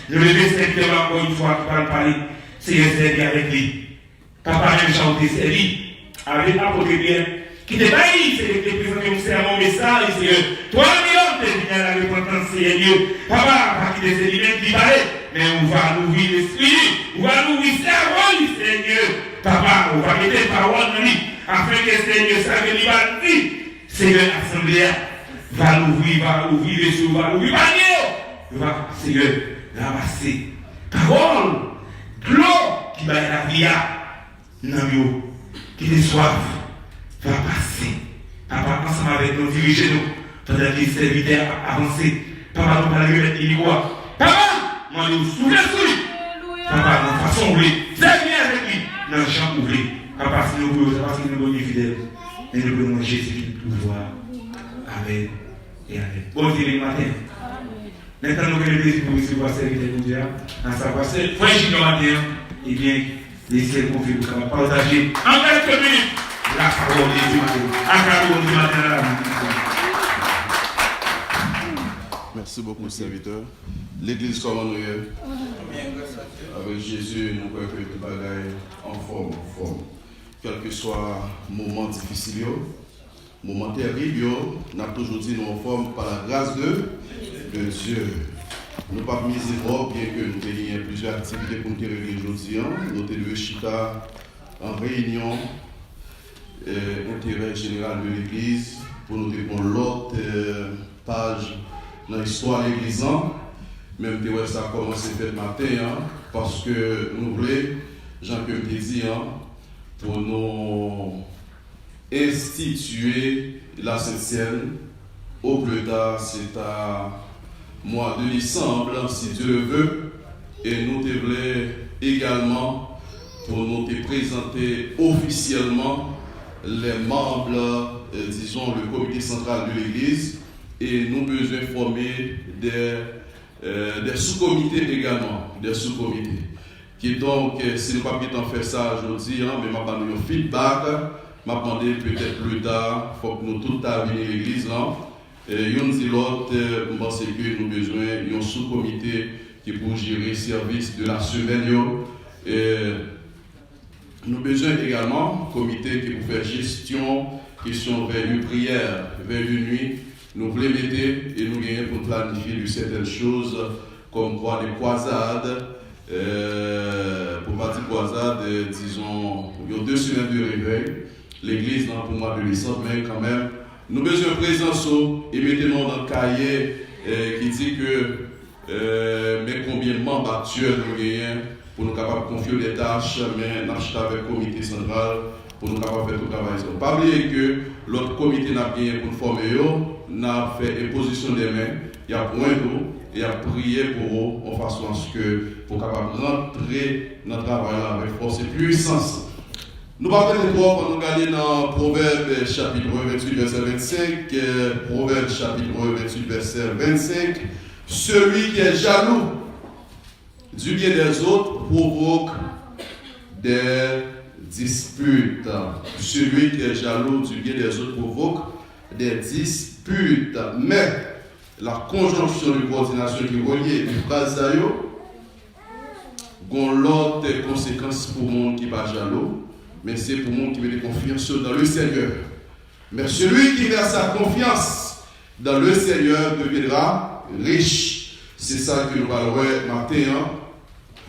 Je le vais servir encore une fois qui va parler. Seigneur, servir avec lui. Papa, même chanter, servir. Avec l'apôtre bien. Qui te baille, c'est de présenter un sermon message, Seigneur. 3 millions de venu à la repentance, Seigneur. Papa, pas qui te dit même qui parlait, mais on va l'ouvrir l'esprit, on va l'ouvrir le cerveau, Seigneur. Papa, on va mettre les paroles dans lui, afin que Seigneur, ça que lui va dire. Seigneur, l'assemblée va l'ouvrir, va ouvrir les sous, va ouvrir le panier. Va, Seigneur, ramasser. Parole, de l'eau qui va la vie, qui te soif. Va passer. Papa, ensemble avec nous, dirigez-nous. Pendant que les serviteurs avancent. Papa, nous parlons de l'Ivoire. Papa, moi, nous soufflons sur lui. Papa, nous façon ouvrir. Servir avec lui. Dans le champ ouvrir. Papa, si nous voulons, c'est parce que nous sommes fidèles. Et nous voulons Jésus qui nous pouvoir. Amen. Et Amen. Bon Dieu, le matin. Maintenant, nous avons plaisir pour recevoir serviteur de Dieu. À savoir, c'est frère Gino matin. Eh bien, laissez confier pour partager en quelques minutes. La parole de Dieu. Merci beaucoup, serviteur. L'église comme on est. Avec Jésus, nous pouvons faire des bagailles en forme. Quel que soit le moment difficile, le moment terrible, nous avons toujours dit nous en forme par la grâce de Dieu. Nous ne pouvons pas miser fort, bien que nous ayons plusieurs activités pour nous régler aujourd'hui. Nous avons chita en réunion. intérêt général de l'Église pour nous prendre l'autre page dans l'histoire de l'Église. Même si ça a commencé ce matin, parce que nous voulons, Jean-Pierre dit, pour nous instituer la Sainte-Seine. Au plus tard, c'est à mois de décembre, si Dieu le veut, et nous devons également pour nous présenter officiellement les membres, disons, le comité central de l'Église, et nous besoin former des sous-comités également, des sous-comités. Qui donc, si nous ne pouvons pas faire ça aujourd'hui, mais je vais donner un feedback, je vais demander peut-être plus tard, il faut que nous tous avions l'Église là. Yon dit l'autre, je pense que nous avons besoin d'un sous-comité qui pour gérer le service de la semaine. Nous avons besoin également d'un comité qui pour faire gestion, question vers une prière, vers une nuit. Nous voulons mettre et nous gagnons pour planifier de certaines choses, comme quoi des croisades. Pour partir croisade, disons, il y a 2 semaines de réveil. L'église, pour le mois de décembre, mais quand même. Nous avons besoin de présence et mettez-nous dans le cahier qui dit que mais combien de membres actuels nous gagnons pour nous capables de confier des tâches, mais nous achetons avec le comité central pour nous capables de faire tout le travail. Pas oublier que l'autre comité n'a gagné pour nous former, n'a fait imposition des mains, il y a point d'eau et il a prié pour eux en façon à ce que pour capable de rentrer dans le travail avec force et puissance. Nous parlons de trois quand nous gagnons dans Proverbe chapitre 28 verset 25. Proverbe chapitre 28 verset 25. Celui qui est jaloux du bien des autres provoque des disputes. Celui qui est jaloux du bien des autres provoque des disputes. Mais la conjonction de coordination qui relie une phrase d'ailleurs, a l'autre conséquence pour le monde qui n'est pas jaloux. Mais c'est pour moi qui met confiance dans le Seigneur. Mais celui qui verse sa confiance dans le Seigneur deviendra riche. C'est ça que nous parlons matin.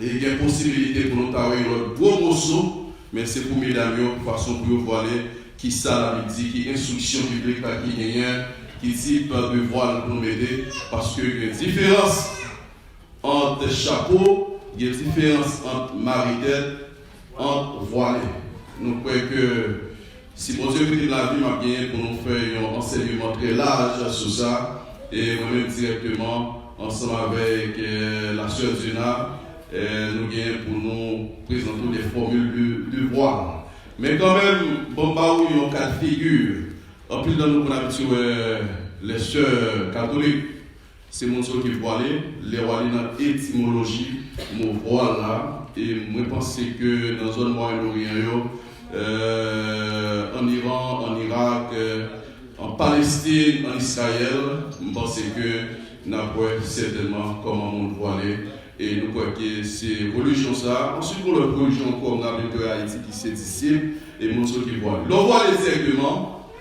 Et il y a une possibilité pour nous d'avoir un gros morceau, mais c'est pour mesdames, de façon pour voir qui ça la dit, qui instruction biblique, qui type de voile pour nous aider. Parce qu'il y a une différence entre chapeau, il y a une différence entre marie-tête, entre voilé. Nous croyons que si mon Dieu fait la vie m'a bien pour nous faire un enseignement très large sur ça, et moi-même directement, ensemble avec la sœur Zuna, nous gagnons pour nous présenter des formules de voile. Mais quand même, bon, bah oui, il y a un cas de figure. En plus de nous, on a habitué les sœurs catholiques, c'est mon soeur qui voile, les voilés dans l'étymologie, mon voile là, et moi je pense que dans la zone Moyen-Orient, en Iran, en Irak, en Palestine, en Israël, je pense que nous avons certainement comment on voilé. Et nous croyons que c'est religion ça. Ensuite, pour la religion, comme on a vu que Haïti qui s'est disciple et mon soeur qui voile. L'on voit directement,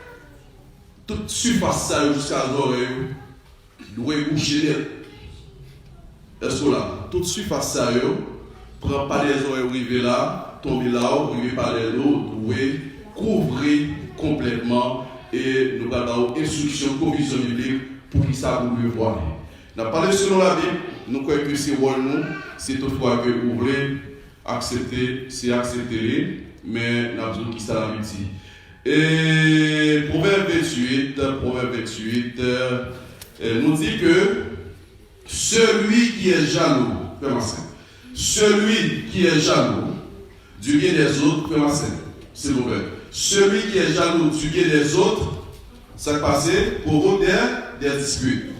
toute surface ça jusqu'à l'oreille, doit boucher net. Est-ce que là, toute surface ça, prend pas les oreilles arriver là, tomber là, arriver par les l'eau, doit couvrir complètement et nous avons une instruction, provision biblique pour qu'ils savent où le voir. Nous avons parlé selon la Bible, nous croyons que c'est rôle nous, c'est toutefois que vous voulez accepter, c'est accepter, mais nous avons dit qui ça la dit. Et Proverbe 28 nous dit que celui qui est jaloux, celui qui est jaloux du bien des autres, s'il vous plaît. Celui qui est jaloux du bien des autres, ça passe pour des disputes.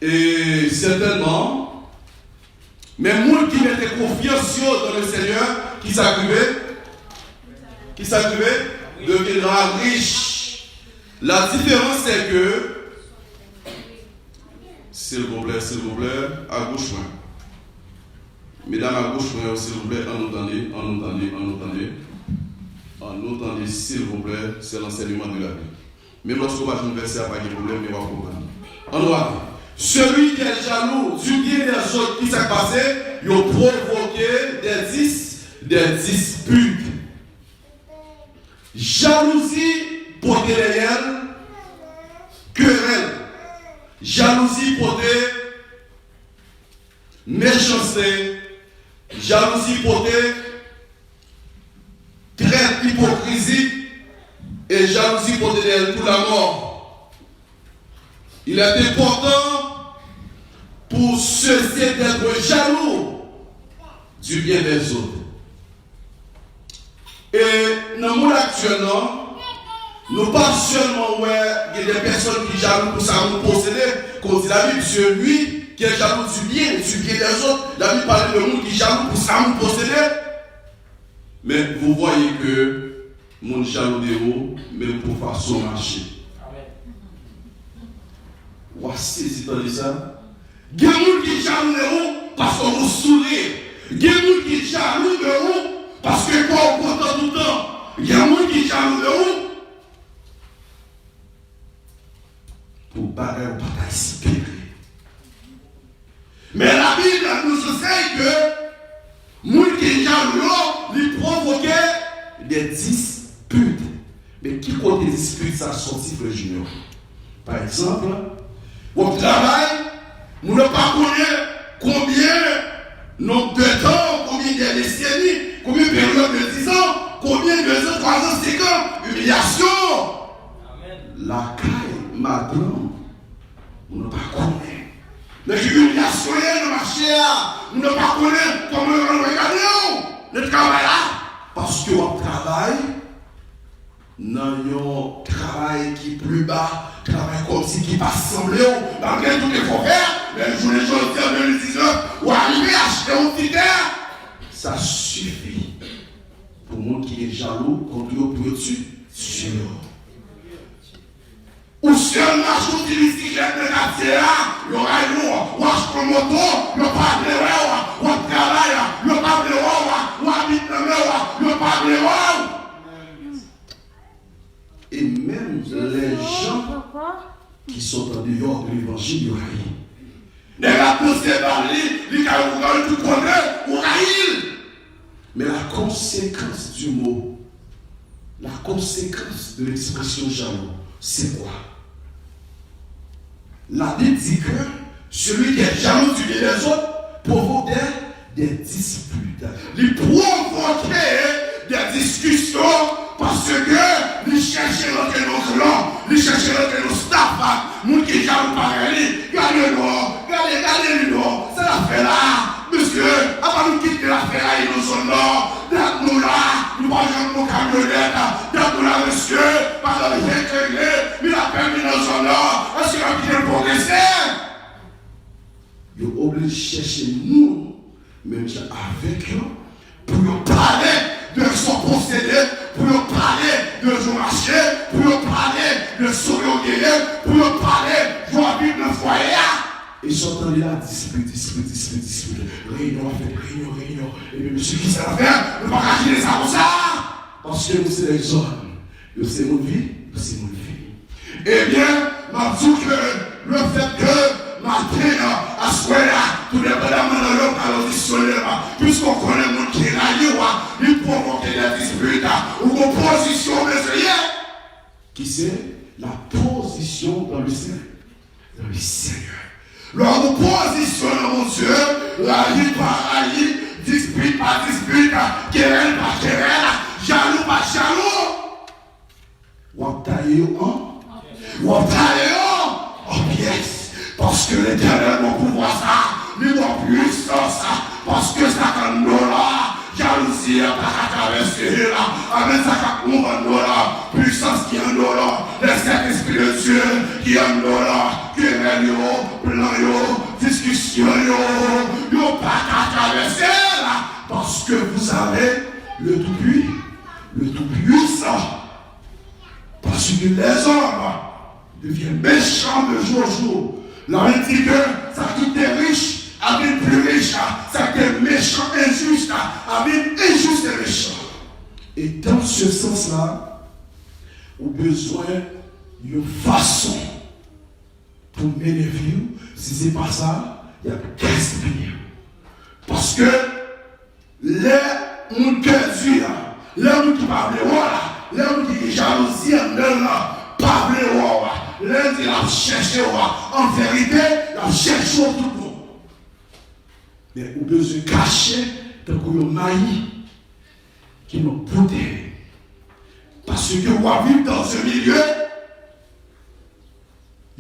Et certainement, mais monde qui mettait confiance dans le Seigneur, qui s'agrivait, deviendra riche. La différence c'est que, s'il vous plaît, à gauche, mesdames à gauche, s'il vous plaît, en entendez, s'il vous plaît, c'est l'enseignement de la vie. Même lorsque vous avez un verset, pas de problème, mais vous allez comprendre. En droit, celui qui est jaloux du bien des autres qui s'est passé, il provoque provoquer des disputes. Jalousie porter derrière, querelle. Jalousie porter méchanceté. Jalousie porter traite, hypocrisie. Et jalousie porter derrière pour la mort. Il est important pour ceux-ci d'être jaloux du bien des autres. Et dans le monde actuel, nous pas seulement il y a des personnes qui jaloux pour ça nous posséder, comme dit la Bible, celui qui est jaloux du bien des autres. La Bible parle de monde qui est jaloux pour ça nous posséder. Mais vous voyez que mon jaloux de vous, même pour façon marcher. Voici, c'est ça. Il y a des gens qui sont jaloux de vous parce qu'on vous sourit. Il y a des gens qui sont jaloux de vous parce que quoi, on content tout le temps. Il y a des gens qui sont jaloux de vous pour barrer ou pas espérer. Mais la Bible nous enseigne que les gens qui sont jaloux, ils provoquaient des disputes. Mais qui compte des disputes, ça sortit pour les juniors. Par exemple, au travail, nous ne pas connaître combien nombre de temps, combien de décennies, combien de périodes de 10 ans, combien de 2 ans, 3 ans, 5 ans, humiliation. Amen. La caille, madame, nous ne pas connaître. Mais l'humiliation est dans le marché, nous ne pas connaître comment nous regardons le travail là. Parce que au travail, nous avons un travail qui est plus bas, travail comme si qui passe semblé, malgré tout ce qu'il faut faire, les journées de 2019, ou arriver à acheter un petit terre, ça suffit pour le monde qui est jaloux contre eux pour dessus. Ou si on marche au bicyclette de quartier là, il y aura une ou marche pour moto, il n'y a pas de l'eau, ou travail, il n'y a pas de l'eau, ou habite dans l'eau, il n'y a pas de l'eau. Et même les gens qui sont en dehors de l'évangile, ils raillent. Les gars poussés par lui, ils ont tout connaître, ou raillent. Mais la conséquence du mot, la conséquence de l'expression jaloux, c'est quoi? La Bible dit que celui qui est jaloux du bien des autres provoque des disputes. Il provoque des discussions parce que il cherche l'autre nos clans, il cherche l'autre nos staff, nous qui jaloux pareil, regardez-nous, c'est l'affaire là. Monsieur, avant de quitter l'affaire là, ils nous sont là, nous là, nous voyons nos camionnettes, nous là, monsieur, par le réglé, mais la permis nous sont là, est-ce qu'il a bien progressé? Ils sont obligés de chercher nous, même avec eux, pour nous parler de son procédé, pour nous parler de son marché, pour nous parler de son guerrier, pour nous parler de son vie de foyer. Ils sont en là, dispute. Réunion. Et puis, monsieur, qui ça va faire? Ne pas cacher ça comme ça. Parce que nous, c'est les hommes. Nous, c'est notre vie. Eh bien, m'a dit que le fait que matin, à ce moment-là, tout dépendamment de l'homme auditionné, puisqu'on connaît le monde qui est là, il provoque des disputes ou une position mesurée. Qui c'est? La position dans le Seigneur. Leur position dans mon Dieu, raille par raille, dispute par dispute, querelle par querelle, jaloux par jaloux. Ou taillé en pièces. Parce que l'Éternel va pouvoir ça, il va puissance, parce que ça quand nous là, jalousie à traverser là, avec ça quand nous là, puissance qui est en nous là, le Saint-Esprit de Dieu qui est en nous là, querelle plan discussion yo pas qu'à traverser là, parce que vous avez le tout-puissant. Parce que les hommes deviennent méchants de jour en jour. La Bible dit que ça qui était riche avec plus riche, ça qui est méchant, injuste, avec injuste et méchant. Et dans ce sens-là, on a besoin d'une façon pour m'énerver. Si ce n'est pas ça, il y a gaspillé. Parce que les gens qui dur, les gens qui parlent, les gens qui jalousie en dedans, parlent, les gens qui cherchent, en vérité, ils cherchent tout le monde. Mais on peut se cacher dans le maïs qui nous protège. Parce que on vit dans ce milieu,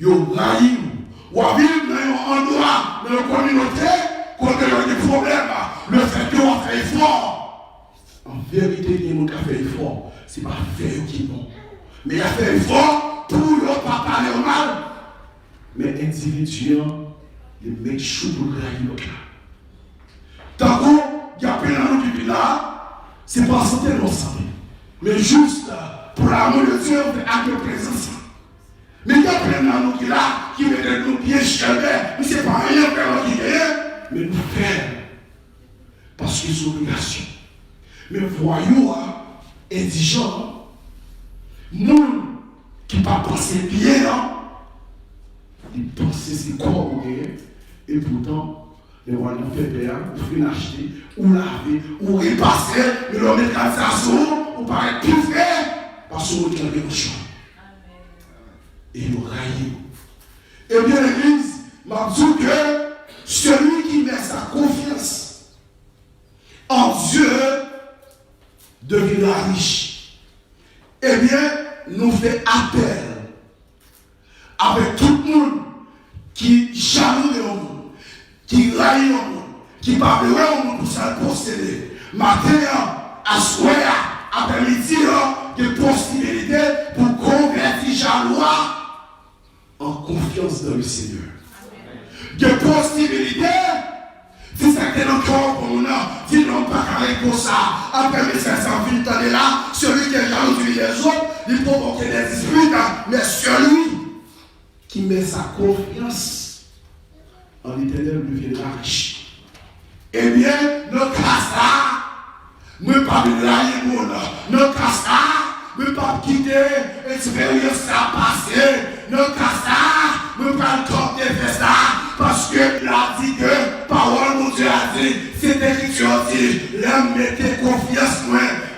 on raït, on vit dans un endroit, dans une communauté, quand il y a des problèmes, le fait qu'on fait effort. En vérité, il y a des gens qui fait effort, ce n'est pas faire qui non. Mais il a fait effort pour ne pas parler mal. Mais individuellement, les mecs chou pour raïr le cas. Tant qu'il y a plein de gens qui sont là, ce n'est pas santé, non santé. Mais juste pour l'amour de Dieu, on fait acte de présence. Mais il y a plein de gens qui sont là, qui veulent nous bien chercher, mais ce n'est pas rien faire qui est, mais nous faire. Parce que c'est une obligation. Mais voyons, indigents, nous qui ne pas penser bien, ils pensent que c'est quoi et pourtant, les rois nous fait payer, nous fait acheter, ou laver, ou repasser, mais l'homme est cassé à son, ou paraît plus fait, parce qu'on est dans le champ. Et nous raillons. Eh bien, l'Église m'a dit que celui qui met sa confiance en Dieu deviendra riche. Eh bien, nous fait appel avec tout le monde qui jaloux le monde, qui raille le monde, qui parle au monde pour s'en posséder. Matin, à soir, après-midi, il y a des possibilités pour convertir jaloux en confiance dans le Seigneur. Il y a des possibilités. Si c'est un corps pour nous, si nous pas carré pour ça, après 1500 années là, celui qui est jaloux des autres, il provoque des disputes, mais celui qui met sa confiance en l'Éternel deviendra riche. Eh bien, nos cas ne pas blayer mon nos cas ne pas quitter l'expérience à passer, nos cas ne pas tenter de ça, parce qu'il a dit que parole mon Dieu a dit, c'est écriture dit, l'homme mettez confiance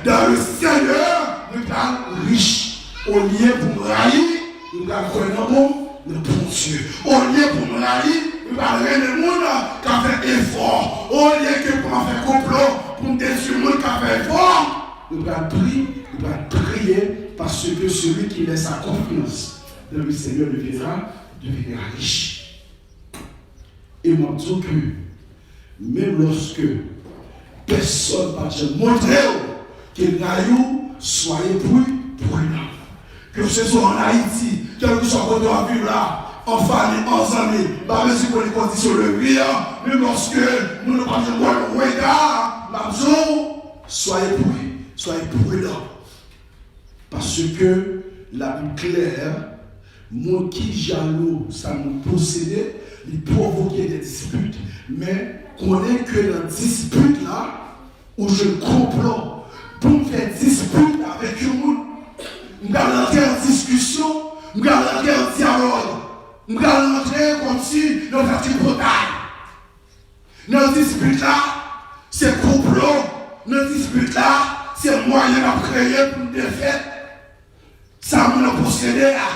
dans le Seigneur, nous sommes riches. Au lieu pour me railler, nous avons connaître le bon Dieu. Au lieu pour me railler, nous avons le monde qui a fait effort. Au lieu que pour faire complot, pour détruire le monde qui a fait effort, nous allons prier parce que celui qui met sa confiance dans le Seigneur deviendra riche. Et moi, je dis que même lorsque personne ne va te montrer que nous soyez prudents. Que ce soit en Haïti, quel que soit qu'on doit vivre là, en famille, en amis, pas besoin pour les conditions de vie, même lorsque nous ne pas de regard, soyez prudents. Parce que la Bible claire, mon qui jaloux, ça nous possédait, il provoquait des disputes. Mais qu'on est que dans dispute là, où je complot pour me faire dispute avec le monde, nous allons entrer en discussion, nous allons entrer en dialogue, nous allons entrer comme si nous fassions une bataille. Dans dispute là, c'est complot, dans dispute là, c'est moyen de créer pour une défaite. Ça nous posséder là.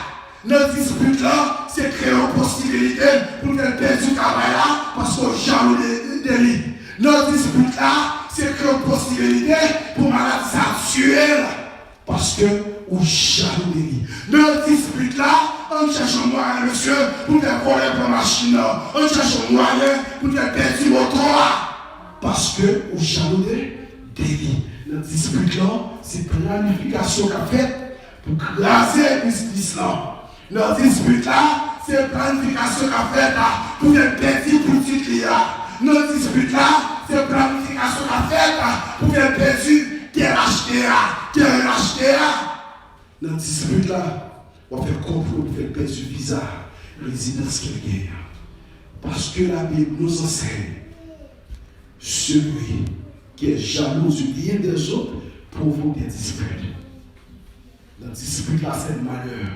Notre dispute là, c'est créer une possibilité pour faire perdre du travail là, parce qu'on jaloux de lui. Notre dispute là, c'est créer une possibilité pour maladie sexuelle, parce que on jaloux de lui. Notre dispute là, on cherche un moyen, monsieur, pour faire voler pour la machine, on cherche un moyen pour faire perdre du moteur, parce que on jaloux de lui. Notre dispute là, c'est planification qu'a faite pour craser le business là. Notre dispute là, c'est planification qu'a faite pour faire petit clients. Notre dispute là, c'est planification qu'a faite pour faire terre acheter. Notre dispute là, on va faire complot pour faire perdre du visa, résidence quelqu'un. Parce que la Bible nous enseigne, celui qui est jaloux du bien des autres provoque des disputes. Notre dispute là, c'est le malheur.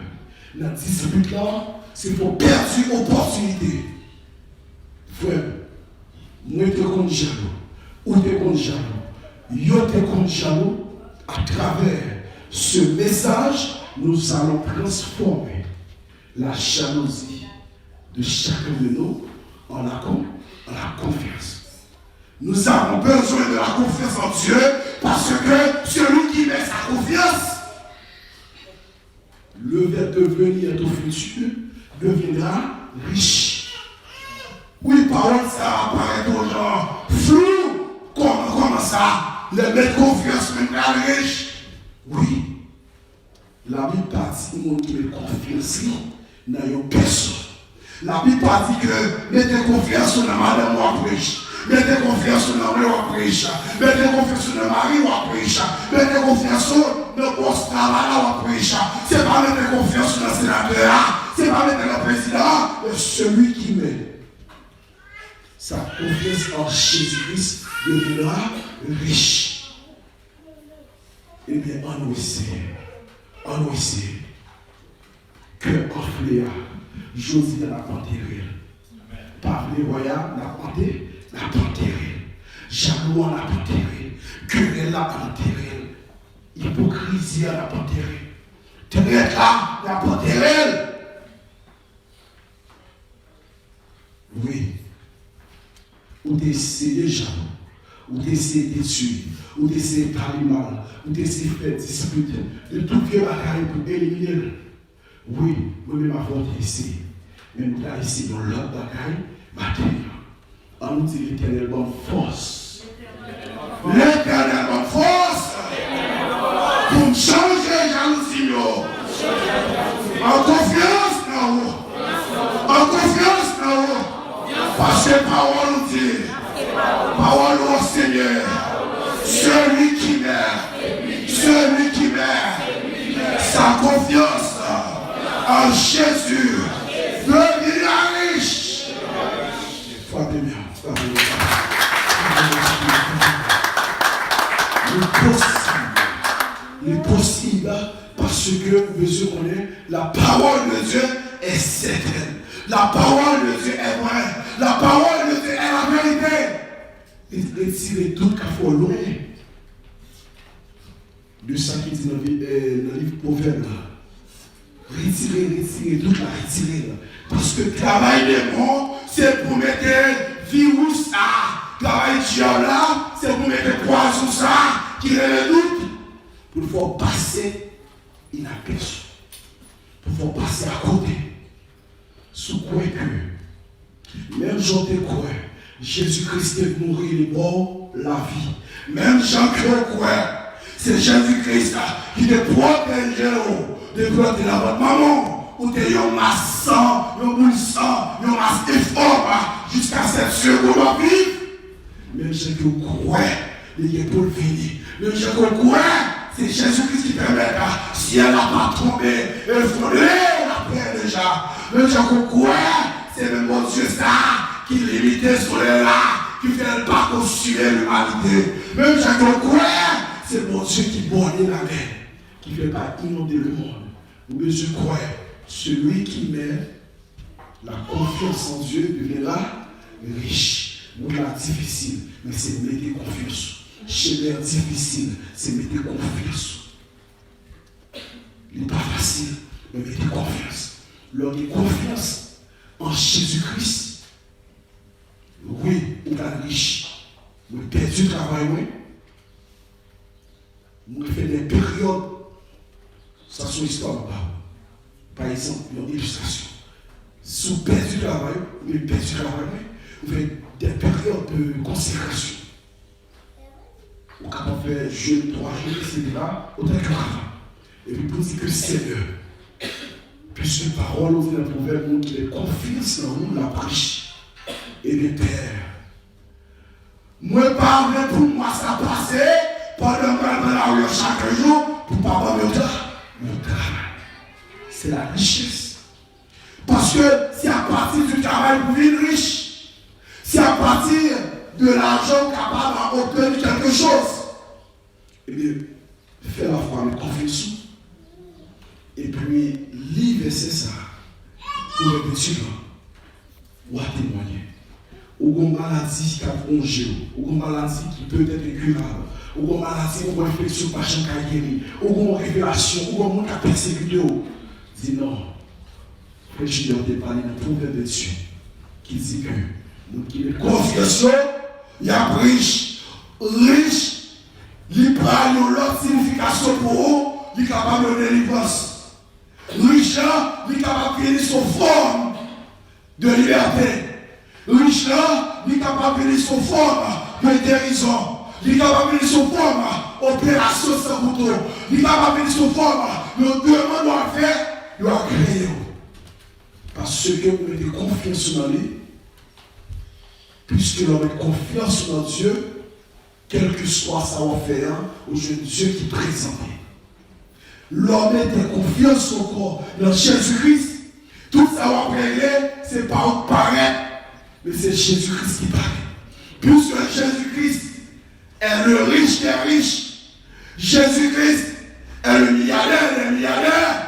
Notre dispute là, c'est pour perdre une opportunité. Frère, moi je te compte jaloux, ou te compte jaloux. yo te compte jaloux, à travers ce message, nous allons transformer la jalousie de chacun de nous en la confiance. Nous avons besoin de la confiance en Dieu parce que celui qui met sa confiance, le devenir au futur deviendra riche. Oui, parole, ça apparaît aux gens flou. Comment ça? Les mettre confiance même à riche. Oui. La Bible pas dit que monde qui met confiance dans une personne. La Bible pas dit que mettez confiance dans madame ou à riche. Mettez confiance dans le ou riche. Mettez confiance dans le mari ou riche. Mettez confiance dans le poste travail ou riche. C'est pas mettre confiance dans le sénateur. C'est pas mettre le président. Mais celui qui met sa confiance en Jésus-Christ deviendra riche. Eh bien, on essaie que Orphéa, Josie n'a pas enterré. Par les royaumes n'a pas enterré. Jaloux n'a pas enterré. Querelle n'a pas enterré. Hypocrisie n'a pas enterré. Traite là n'a pas enterré. Oui. Ou d'essayer jaloux, ou d'essayer de tuer, ou d'essayer de parler mal, ou d'essayer de faire dispute, de tout vieux bagaille pour éliminer. Oui, moi-même avant d'essayer. Mais nous avons essayé dans l'autre bagaille, matériel. On nous dit l'éternel bonne force. L'éternel bonne force. Pour changer jalousie. En confiance dans vous. En confiance dans vous. Parce que parole nous dit, parole au Seigneur, celui qui met sa confiance en Jésus deviendra riche. Frappez bien, Il est possible parce que Monsieur connaît la parole de Dieu est certaine. La parole de Dieu est vraie. La parole de Dieu est la vérité. Retirez tout qu'il faut loin de ça qui dit dans le livre Proverbe. Retirez tout, retirez. Parce que le travail des bons, c'est pour mettre virus à. Travail de là, c'est pour mettre poison ça, qui est le doute. Pour faire passer inaperçu. Pour faire passer à côté. Sous quoi que, même Jean te croit, Jésus-Christ est mourir les morts, la vie. Même Jean croit, c'est Jésus-Christ qui te protège de planter la votre maman, ou te yon masse sang, yon boule sang, yon masse effort, jusqu'à cette seconde vie. Même Jean qui croit, il est pour le venir. Même Jean qui croit, c'est Jésus-Christ qui permet, si elle n'a pas tombé, elle fondait la paix déjà. Même Jean croit, c'est même mon Dieu ça qui limitait sur les là, qui fait pas constituer l'humanité. Même Jean croit, c'est mon Dieu qui borne la mer, qui ne fait pas inonder le monde. Mais je crois, celui qui met la confiance en Dieu deviendra riche. Ou la difficile, mais c'est mettre confiance. Chez l'air difficile, c'est mettre confiance. Il n'est pas facile, mais mettez confiance. Leur confiance en Jésus-Christ. Oui, on est riche. On a perdu le travail, oui. On fait des périodes. Ça, c'est une histoire. Par exemple, une illustration. Si on perd du travail, on perd du travail, on fait des périodes de consécration. On peut faire jeûne, 3 jours, etc. Autant que avant. Et puis pour dire que Seigneur, puisque parole nous dit dans le proverbe, qui est confiance dans nous, la prêche. Et bien, Père, moi, pas vrai pour moi, ça passait pendant que je la rue chaque jour, pour pas avoir mon travail. C'est la richesse. Parce que c'est à partir du travail pour vivre riche. C'est à partir de l'argent capable d'obtenir quelque chose. Eh bien, fais la foi avec confiance. Et puis, livre c'est ça. Pour répéter, ou à témoigner. ou une maladie qui a plongé, ou une maladie qui peut être incurable, ou une maladie ou une infection par exemple qui a guéri, ou une révélation, ou un monde qui a persécuté. Dis non. Frère Gideon te parlé d'un proverbe de Dieu qui dit que nous qui est confiance, il y a riche, il parle de l'autre signification pour eux, il est capable de délivrance. Riche, il est capable de créer son forme de liberté. Riche, il est capable de créer son forme de guérison. Il est capable de créer son forme d'opération sans couteau. Il est capable de créer son forme de demande doit faire, doit créer. Parce que vous mettez confiance dans lui, puisque l'on met confiance dans Dieu, quel que soit sa affaire, au Dieu qui présente. L'homme met confiance encore dans Jésus-Christ. Tout ça va régler, ce n'est pas où paraître, mais c'est Jésus-Christ qui paraît. Puisque Jésus-Christ est le riche des riches, Jésus-Christ est le milliardaire des milliardaires.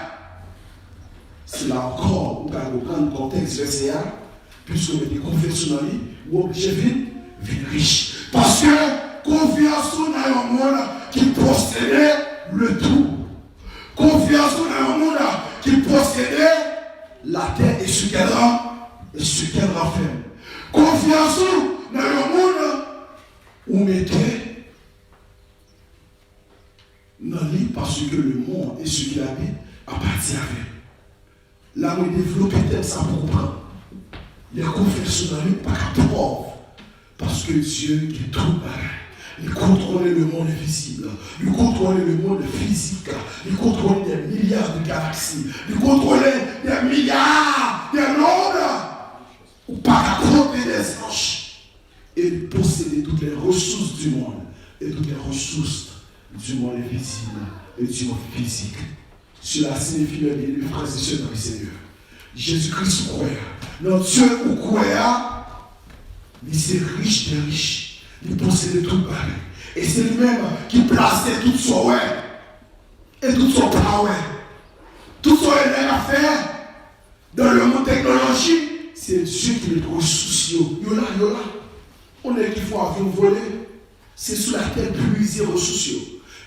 C'est là encore, vous avez le contexte de puisque vous mettez confiance dans lui, vous obligez vite riche. Parce que confiance dans un monde qui possédait le tout. Confiance dans un monde qui possédait la terre et ce qu'elle renferme. Confiance dans un monde où mettez dans lui parce que le monde et ce qu'il habite appartient à lui. Là, on développe peut-être ça pour comprendre. Les confiance dans lui, pas qu'à pauvre. Parce que Dieu qui est tout pareil. Il contrôle le monde invisible. Il contrôle le monde physique. Il contrôle des milliards de galaxies. Il contrôle des milliards de mondes. Ou pas qu'à compter des anges. Et il possède toutes les ressources du monde. Et toutes les ressources du monde invisible et du monde physique. Cela signifie, mes frères et sœurs dans le Seigneur. Jésus-Christ croit. Notre Dieu ou croit, il est riche des riches. Il possède tout pareil. Et c'est lui-même qui plaçait tout son ouais. Et tout son power. Tout son énergie à faire dans le monde technologique. C'est Dieu qui les ressources. Yola. On est qu'il faut avoir volé. C'est sous la terre puiser ressources.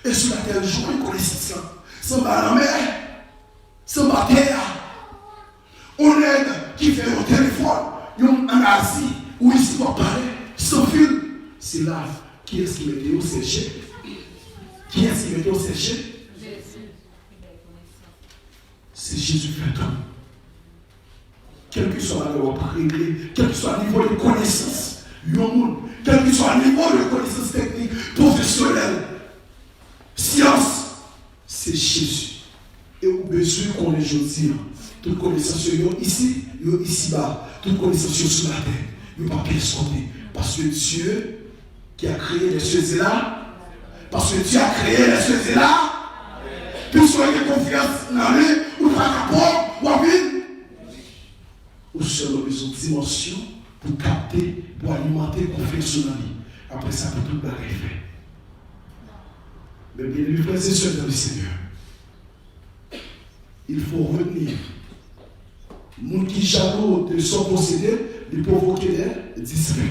Et sous la terre jouer connaissance. Sans la mer, sans la terre. On est qui fait au téléphone, en Asie, où ici on parler, sans fil. C'est là, qui est-ce qui mettait au séché? Qui est-ce qui mettait au séché? C'est Jésus fait tout. Quel que soit le réglé, quel que soit le niveau de connaissance, quel que soit le niveau de connaissance technique, professionnelle, science, c'est Jésus. Et au besoin qu'on est jeudi, toute connaissance ici, ici-bas, toute connaissance sur la terre, il n'y a pas personne. Parce que Dieu qui a créé les cieux et là, parce que Dieu a créé les cieux et là, puisqu'on a confiance dans lui, ou pas rapport, ou à vie, ou seul besoin de dimension pour capter, pour alimenter confiance dans lui. Après ça, peut tout barrer fait. Mais bien, les frères et sœurs dans le Seigneur, il faut retenir. Moun qui jaloux de son possédé, il provoquer des disputes.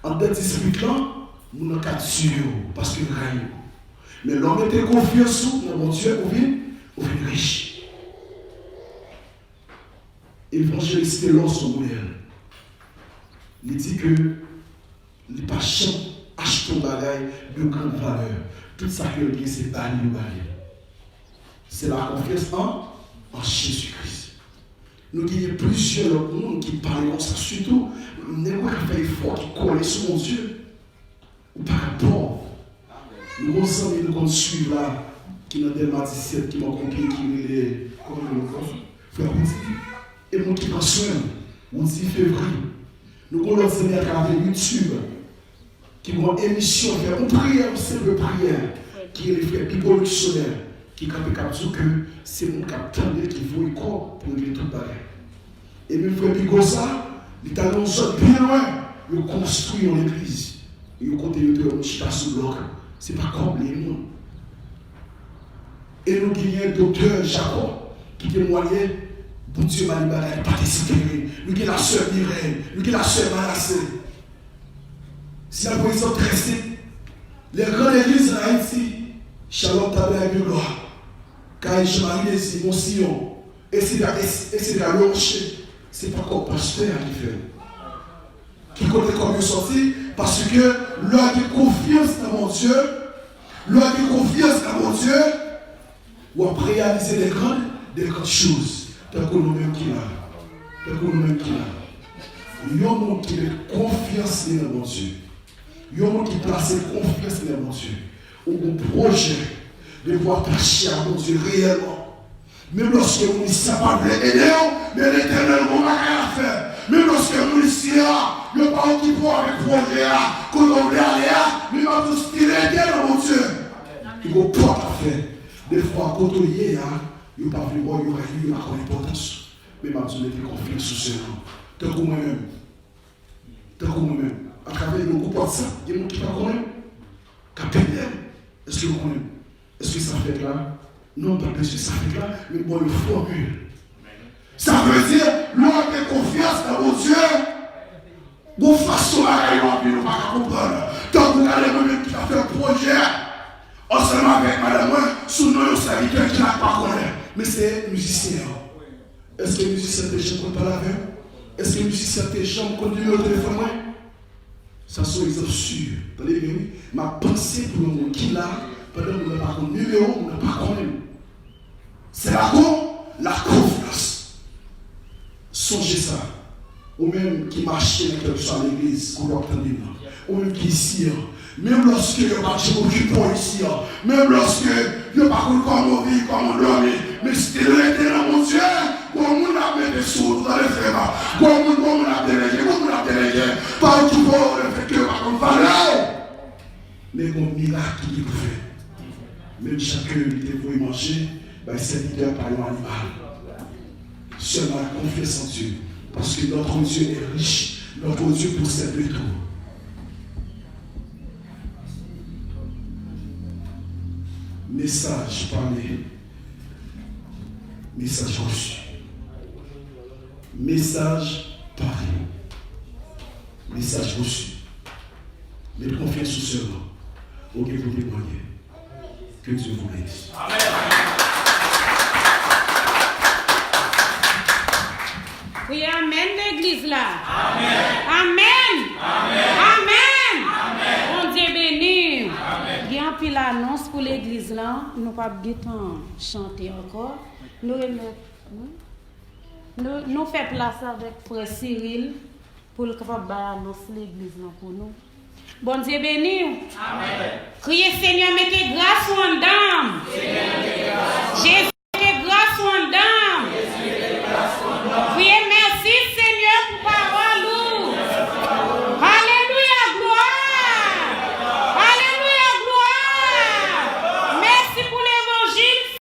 En des disputes là, moun en cas sûr, parce qu'il règne. Mais l'homme était confiance dans mon Dieu, on vient riche. L'évangéliste de l'homme son modèle. Il dit que les pas acheter un bagage de grande valeur. Tout ça que le c'est banni ou banni. C'est la confiance en Jésus-Christ. Nous avons plusieurs monde qui parlent comme ça, surtout, nous avons fait effort qui collent sur mon Dieu. Ou par rapport. Nous avons ensemble, nous suivre là, qui n'a Delma 17, qui m'a compris, qui est comme le frère Petit. Et nous qui prend soin, on dit février. Nous avons enseigné à travers YouTube, qui ont une émission, une prière, une simple prière, qui est les frères bivolutionnaires, qui ont dit que c'est mon capitaine qui vaut corps pour régler tout le bagage. Et mes frères Bigosa, ils ont bien loin, ils ont construit une église. Ils ont continué de chita sous bloc. Ce n'est pas comme les noms. Et nous avons un docteur Jacob qui témoignait, bon Dieu m'a dit, pas de sécurité. Nous avons la sœur Mireille, nous avons la sœur Manassé. Si la position très simple, les grandes églises en Haïti, Shalom Tabernacle de Gloire, Caïn Chamarie, Simon Sion, etc. Le rocher, c'est pas comme pasteur qui fait. Qui connaît comment sortir, parce que l'homme de confiance dans mon Dieu, l'homme de confiance dans mon Dieu, ou à réaliser des grandes choses, tant que nous-mêmes qui là. Tant que nous-mêmes qui là. Il y a un monde qui met confiance dans mon Dieu. Il y a un monde qui place confiance dans mon Dieu. Ou un projet de pouvoir attacher à mon Dieu réellement. Même lorsque nous ne sommes pas aider, mais l'éternel n'a rien à faire. Même lorsque nous ne sommes pas, le parent qui peut avec le projet, qu'on on veut aller, mais il va tout tirer dans mon Dieu. Il faut pas faire. Des fois, quand on y est, il n'y a pas vraiment l'importance. Mais je vais mettre confiance sur ce nom. Tant que moi-même. Tant que moi-même. À travers le groupe WhatsApp, il y a des gens qui ne connaissent pas. Capitaine, est-ce que vous connaissez? Est-ce que ça fait là? Non, pas plus que ça fait là, mais bon, le formule. Ça veut dire, l'homme a confiance dans mon Dieu. Bon, façon à rien, nous ne pouvons pas comprendre. Tant que vous allez moi-même qui a fait un projet, ensemble avec madame, sous nos serviteurs qui n'a pas connu. Mais c'est musicien. Est-ce que les musiciens des gens ne parlent avec eux? Est-ce que les musiciens des gens continuent au téléphone? Ça sont exemples sûrs. Attendez bien, ma pensée pour le monde qui l'a, pendant que nous n'avons pas de numéro, nous n'avons pas connu. C'est la confiance. Songez ça. Ou même qui marche dans quelque chose à l'église, qu'on doit attendre. Ou même qui est ici. Même lorsque le marché occupant ici, même lorsque il n'y a pas comment vivre, comment dormir, mais si tu es dans mon Dieu, comment on a mis des sous dans les frères, comment on a délégué, pas tout le fait que par contre, mais mon miracle qui est fait. Même chacun qui peut manger, c'est leader par un animal. Seulement la confiance en Dieu, parce que notre Dieu est riche, notre Dieu possède le tout. Message parlé, message reçu. Message parlé, message reçu. Mais confiance sur ce nom. Ok, vous témoignez. Que Dieu vous bénisse. Amen. Oui, amen l'église là. Amen. Amen. Amen. Amen. Bon Dieu béni. Il y a un pile annonce pour l'église là. Nous pas de temps chanter encore. Nous faisons place avec frère Cyril pour le capable annoncer l'église là pour nous. Bon Dieu béni. Amen. Criez Seigneur, mettez grâce en dame. Jésus.